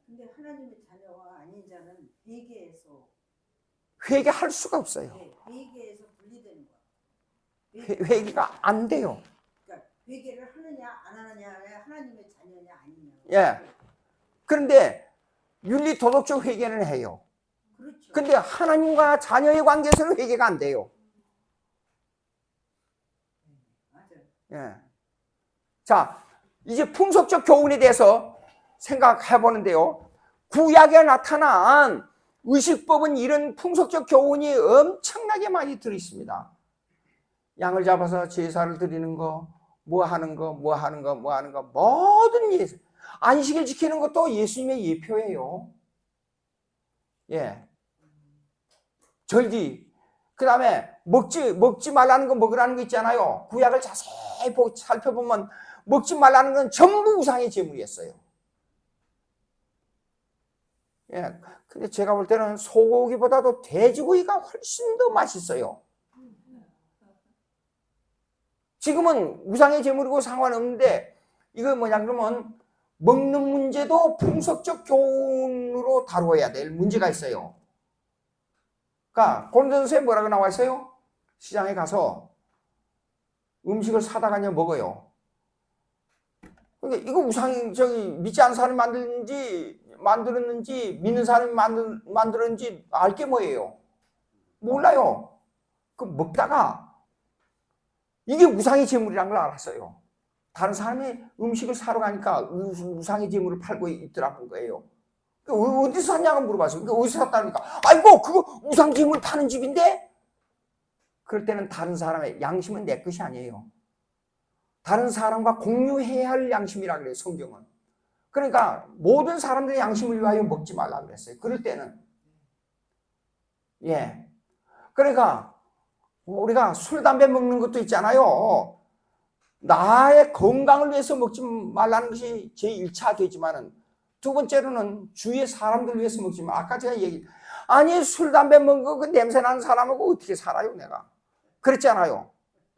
근데 하나님의 자녀가 아닌 자는 회개해서 회개할 수가 없어요. 회개해서 분리되는 거야. 회개가 안 돼요. 그러니까 회개를 하느냐 안 하느냐가 하나님의 자녀냐 아니냐. 예. 그런데 윤리 도덕적 회개는 해요. 그렇죠. 근데 하나님과 자녀의 관계에서는 회개가 안 돼요. 맞아요. 예. 자, 이제 풍속적 교훈에 대해서 생각해 보는데요. 구약에 나타난 의식법은 이런 풍속적 교훈이 엄청나게 많이 들어있습니다. 양을 잡아서 제사를 드리는 거, 뭐 하는 거, 모든 예수. 안식일 지키는 것도 예수님의 예표예요. 예. 절기. 그 다음에 먹지 말라는 거 먹으라는 거 있잖아요. 구약을 자세히 살펴보면 먹지 말라는 건 전부 우상의 제물이었어요. 예. 근데 제가 볼 때는 소고기보다도 돼지고기가 훨씬 더 맛있어요. 지금은 우상의 제물이고 상관없는데, 이거 뭐냐 그러면 먹는 문제도 풍속적 교훈으로 다루어야 될 문제가 있어요. 그러니까 고린도전서에 뭐라고 나와 있어요? 시장에 가서 음식을 사다가 그냥 먹어요. 그러니까 이거 믿지 않는 사람이 만들었는지 믿는 사람이 만들었는지 알 게 뭐예요? 몰라요. 그 먹다가 이게 우상의 제물이란 걸 알았어요. 다른 사람이 음식을 사러 가니까 우상의 제물을 팔고 있더라는 거예요. 어디서 샀냐고 물어봤어요. 어디서 샀다니까. 아이고, 그거 우상 제물 파는 집인데? 그럴 때는 다른 사람의 양심은 내 것이 아니에요. 다른 사람과 공유해야 할 양심이라 그래요, 성경은. 그러니까 모든 사람들의 양심을 위하여 먹지 말라 그랬어요. 그럴 때는. 예. 그러니까 우리가 술, 담배 먹는 것도 있잖아요. 나의 건강을 위해서 먹지 말라는 것이 제1차 되지만은, 두 번째로는 주위의 사람들 위해서 먹지 마. 아까 제가 아니 술, 담배 먹는 거 그 냄새 나는 사람하고 어떻게 살아요 내가. 그랬잖아요.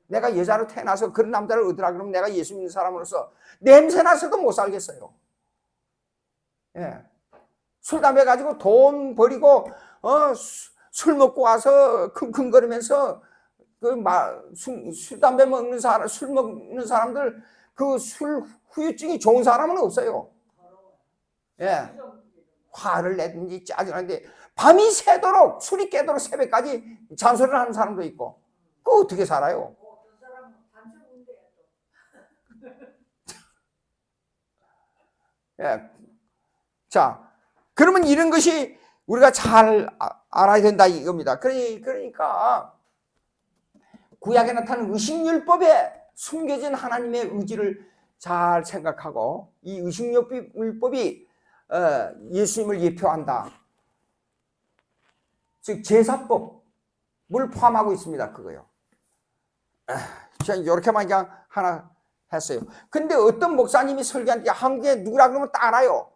내가 여자로 태어나서 그런 남자를 얻으라 그러면 내가 예수 믿는 사람으로서 냄새 나서도 못 살겠어요. 예. 술, 담배 가지고 돈 버리고 술 먹고 와서 킁킁거리면서 술, 담배 먹는 사람, 술 먹는 사람들 그 술 후유증이 좋은 사람은 없어요. 예. 화를 내든지 짜증나는데 밤이 새도록 술이 깨도록 새벽까지 잔소리를 하는 사람도 있고, 그거 어떻게 살아요? 어떤 사람은 반죽인데 또. 예. 자, 그러면 이런 것이 우리가 잘 알아야 된다 이겁니다. 그러니까 구약에 나타난 의식율법에 숨겨진 하나님의 의지를 잘 생각하고, 이 의식율법이 예수님을 예표한다. 즉 제사법을 포함하고 있습니다. 그거요. 제가 이렇게만 그냥 하나 했어요. 근데 어떤 목사님이 설교하는데 한국에 누구라 그러면 딱 알아요.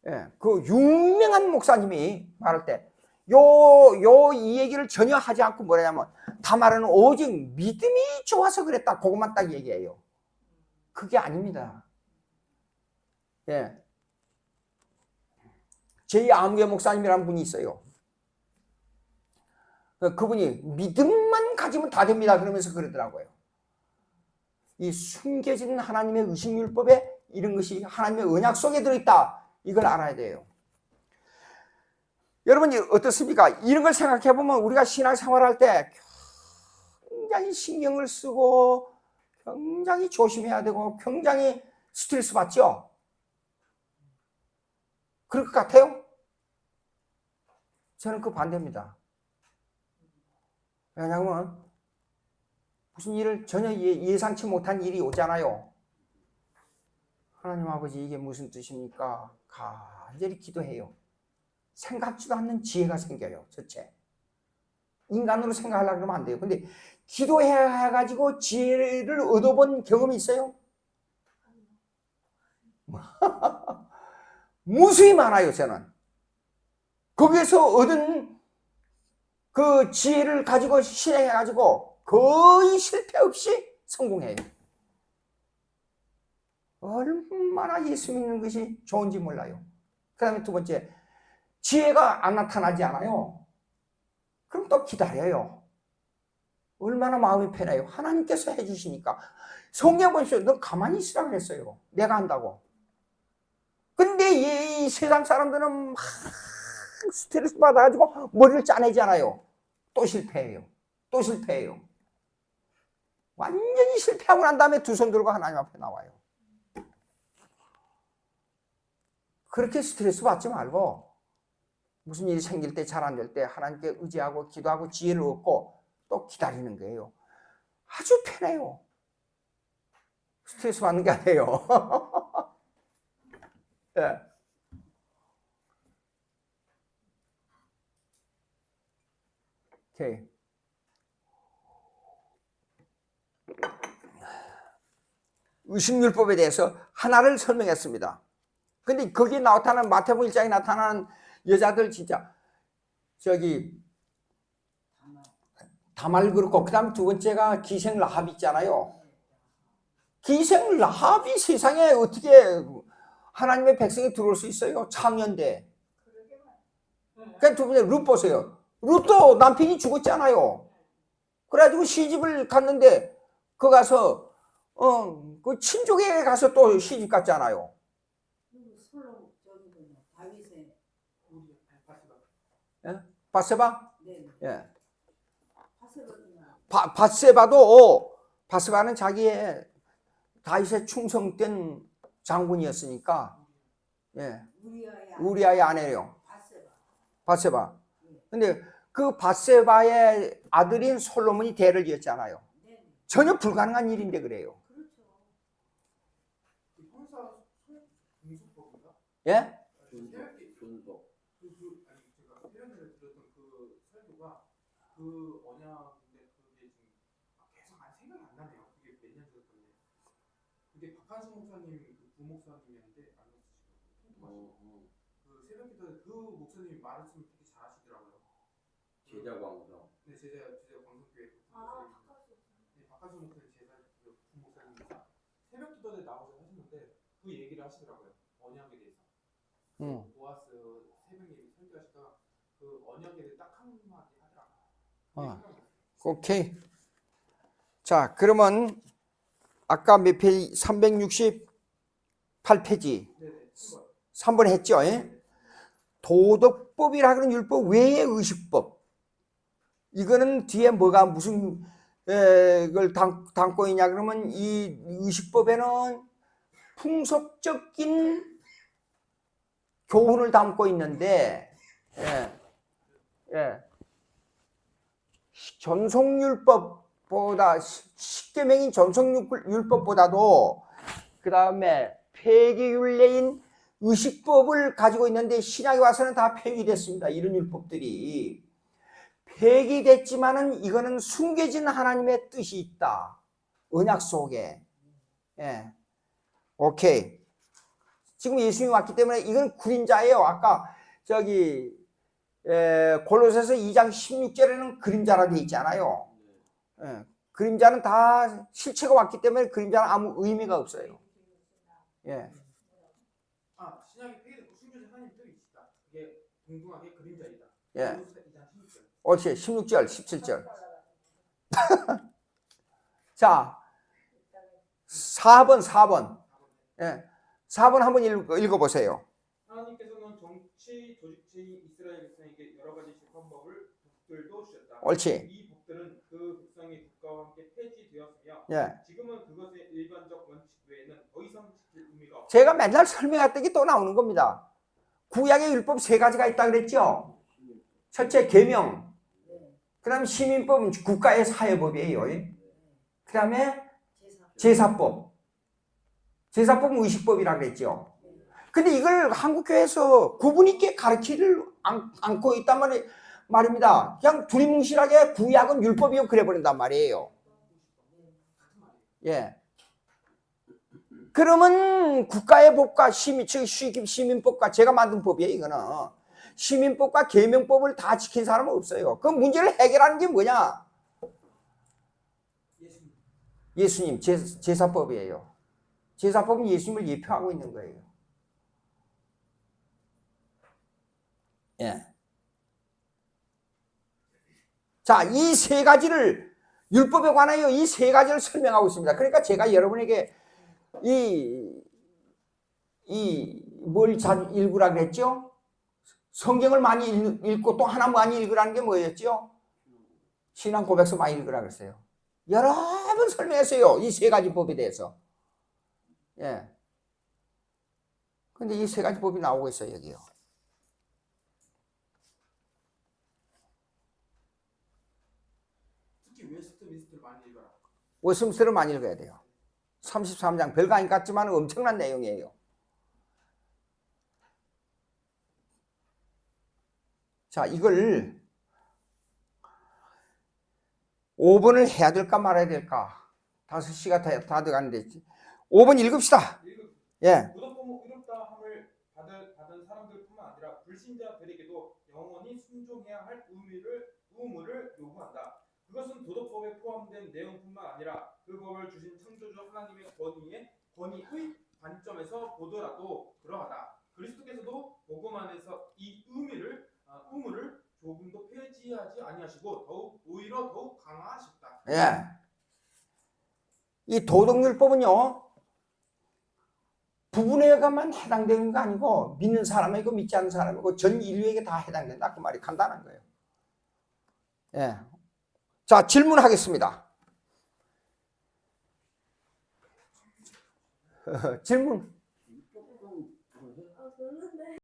예, 그 유명한 목사님이 말할 때 이 얘기를 전혀 하지 않고 뭐라냐면, 다말은 오직 믿음이 좋아서 그랬다. 그것만 딱 얘기해요. 그게 아닙니다. 예. 제2아무개 목사님이라는 분이 있어요. 그분이 믿음만 가지면 다 됩니다 그러면서 그러더라고요. 이 숨겨진 하나님의 의식율법에 이런 것이 하나님의 언약 속에 들어있다, 이걸 알아야 돼요. 여러분이 어떻습니까? 이런 걸 생각해 보면 우리가 신앙생활할 때 굉장히 신경을 쓰고 굉장히 조심해야 되고 굉장히 스트레스 받죠? 그럴 것 같아요? 저는 그 반대입니다. 왜냐하면 무슨 일을 전혀 예상치 못한 일이 오잖아요. 하나님 아버지, 이게 무슨 뜻입니까? 간절히 기도해요. 생각지도 않는 지혜가 생겨요. 첫째, 인간으로 생각하려고 그러면 안 돼요. 근데 기도해가지고 지혜를 얻어본 경험이 있어요? 무수히 많아요. 저는 거기에서 얻은 그 지혜를 가지고 실행해가지고 거의 실패 없이 성공해요. 얼마나 예수 믿는 것이 좋은지 몰라요. 그 다음에 두 번째, 지혜가 안 나타나지 않아요. 그럼 또 기다려요. 얼마나 마음이 편해요. 하나님께서 해주시니까. 성경 보십시오. 너 가만히 있으라 그랬어요. 내가 한다고. 근데 이 세상 사람들은 막 스트레스 받아가지고 머리를 짜내잖아요. 또 실패해요. 또 실패해요. 완전히 실패하고 난 다음에 두 손 들고 하나님 앞에 나와요. 그렇게 스트레스 받지 말고 무슨 일이 생길 때, 잘 안 될 때 하나님께 의지하고 기도하고 지혜를 얻고 또 기다리는 거예요. 아주 편해요. 스트레스 받는 게 아니에요. 예. 오케이. 의식율법에 대해서 하나를 설명했습니다. 근데 거기에 나타나는 마태복음 1장에 나타나는 여자들 진짜 저기 다말 그렇고, 그 다음 두 번째가 기생 라합 있잖아요. 기생 라합이 세상에 어떻게 하나님의 백성이 들어올 수 있어요? 창년대. 그러니까 두 번째 룻 보세요. 룻도 남편이 죽었잖아요. 그래가지고 시집을 갔는데 그 가서 그 친족에 가서 또 시집 갔잖아요. 솔로 저기 뭐냐 다윗의 바세바? 네. 예. 바세바구나. 바세바는 자기의 다윗의 충성된 장군이었으니까, 예, 우리아의 아내요. 바세바. 근데 그 바세바의 아들인 솔로몬이 대를 이었잖아요. 네. 전혀 불가능한 일인데 그래요. 그렇죠. 형사 분수법인가? 예? 존속. 아니 제가 세련되게 들었던 그 설교가 그 언약인데 그게 지금 계속 생각이 안 나네요. 그게 몇 년 전인데 그게 박한수 목사님 그 부목사님이었는데 그 새벽기도 그 목사님이 말씀을 되게 잘하시더라고요. 제자 광성. 네, 제자 광성교회 네, 박한수 목사님 제자 그 부목사님이가 새벽기도 때 나오셔서 하시는데 그 얘기를 하시더라고요. 언약에 대해서. 보아스 새벽에 설교하시다가 그 언약에 대해 딱 한마디 하더라고요. 오케이. 자, 그러면 아까 몇 페이지? 368페이지. 네네. 3번 했죠? 예? 도덕법이라 그런 율법 외의 의식법. 이거는 뒤에 뭐가 무슨 걸 담고 있냐 그러면 이 의식법에는 풍속적인 교훈을 담고 있는데, 전속율법보다, 십계명인 전속율법보다도 그 다음에 폐기율례인 의식법을 가지고 있는데, 신약에 와서는 다 폐기됐습니다. 이런 율법들이 폐기됐지만은 이거는 숨겨진 하나님의 뜻이 있다, 언약 속에. 예. 오케이. 지금 예수님이 왔기 때문에 이건 그림자예요. 아까 저기 골로새서 2장 16절에는 그림자라 되어 있잖아요. 예. 그림자는 다 실체가 왔기 때문에 그림자는 아무 의미가 없어요. 예. 신약이 폐기되고 숨겨진 하나님 뜻이 있다. 그게 동등하게 그림자이다. 예. 골로새 2장 16절. 옳지. 16절, 17절. 자, 4번. 예. 4번 한번 읽어보세요. 하나님께서는 정치 조직체인 이스라엘 백성에게 여러 가지 재판법을 복들도 주셨다. 옳지. 이 복들은 그 백성의 국가와 함께 폐지되었으며 예. 지금은 그것의 일반적 원칙 외에는 더 이상 지킬 의미가 없다. 제가 맨날 설명했던 게 또 나오는 겁니다. 구약의 율법 3가지가 있다 그랬죠. 첫째 계명, 그 다음에 시민법은 국가의 사회법이에요. 그 다음에 제사법. 제사법은 의식법이라 그랬죠. 근데 이걸 한국교회에서 구분 있게 가르치를 않고 있단 말입니다. 그냥 두리뭉실하게 구약은 율법이요 그래 버린단 말이에요. 예. 그러면 국가의 법과 시민법과 제가 만든 법이에요. 이거는 시민법과 계명법을 다 지킨 사람은 없어요. 그 문제를 해결하는 게 뭐냐? 예수님 제사법이에요. 제사법은 예수님을 예표하고 있는 거예요. 예. 자, 이 3가지를 율법에 관하여 이 3가지를 설명하고 있습니다. 그러니까 제가 여러분에게 뭘 잘 읽으라 그랬죠? 성경을 많이 읽고 또 하나 많이 읽으라는 게 뭐였죠? 신앙 고백서 많이 읽으라 그랬어요. 여러 번 설명했어요. 이 3가지 법에 대해서. 예. 근데 이 3가지 법이 나오고 있어요, 여기요. 웨스민스터를 많이 읽어야 돼요. 33장 별거 아닌 것 같지만 엄청난 내용이에요. 자, 이걸 5번을 해야 될까 말아야 될까? 5시가 다 돼가는데 5번 읽읍시다. 예. 의롭고 의롭다함을 받은 사람들뿐만 아니라 불신자들에게도 영원히 순종해야 할 의무를 요구한다. 그것은 도덕법에 포함된 내용뿐만 아니라 그 법을 주신 창조주 하나님의 권위의 관점에서 보더라도 그러하다. 그리스도께서도 복음 안에서 이 의무를 조금도 폐지하지 아니하시고 오히려 더욱 강화하셨다. 예. 이 도덕율법은요, 부분에게만 해당되는 거 아니고 믿는 사람이고 믿지 않는 사람이고 전 인류에게 다 해당된다. 그 말이 간단한 거예요. 예. 자, 질문하겠습니다. 질문.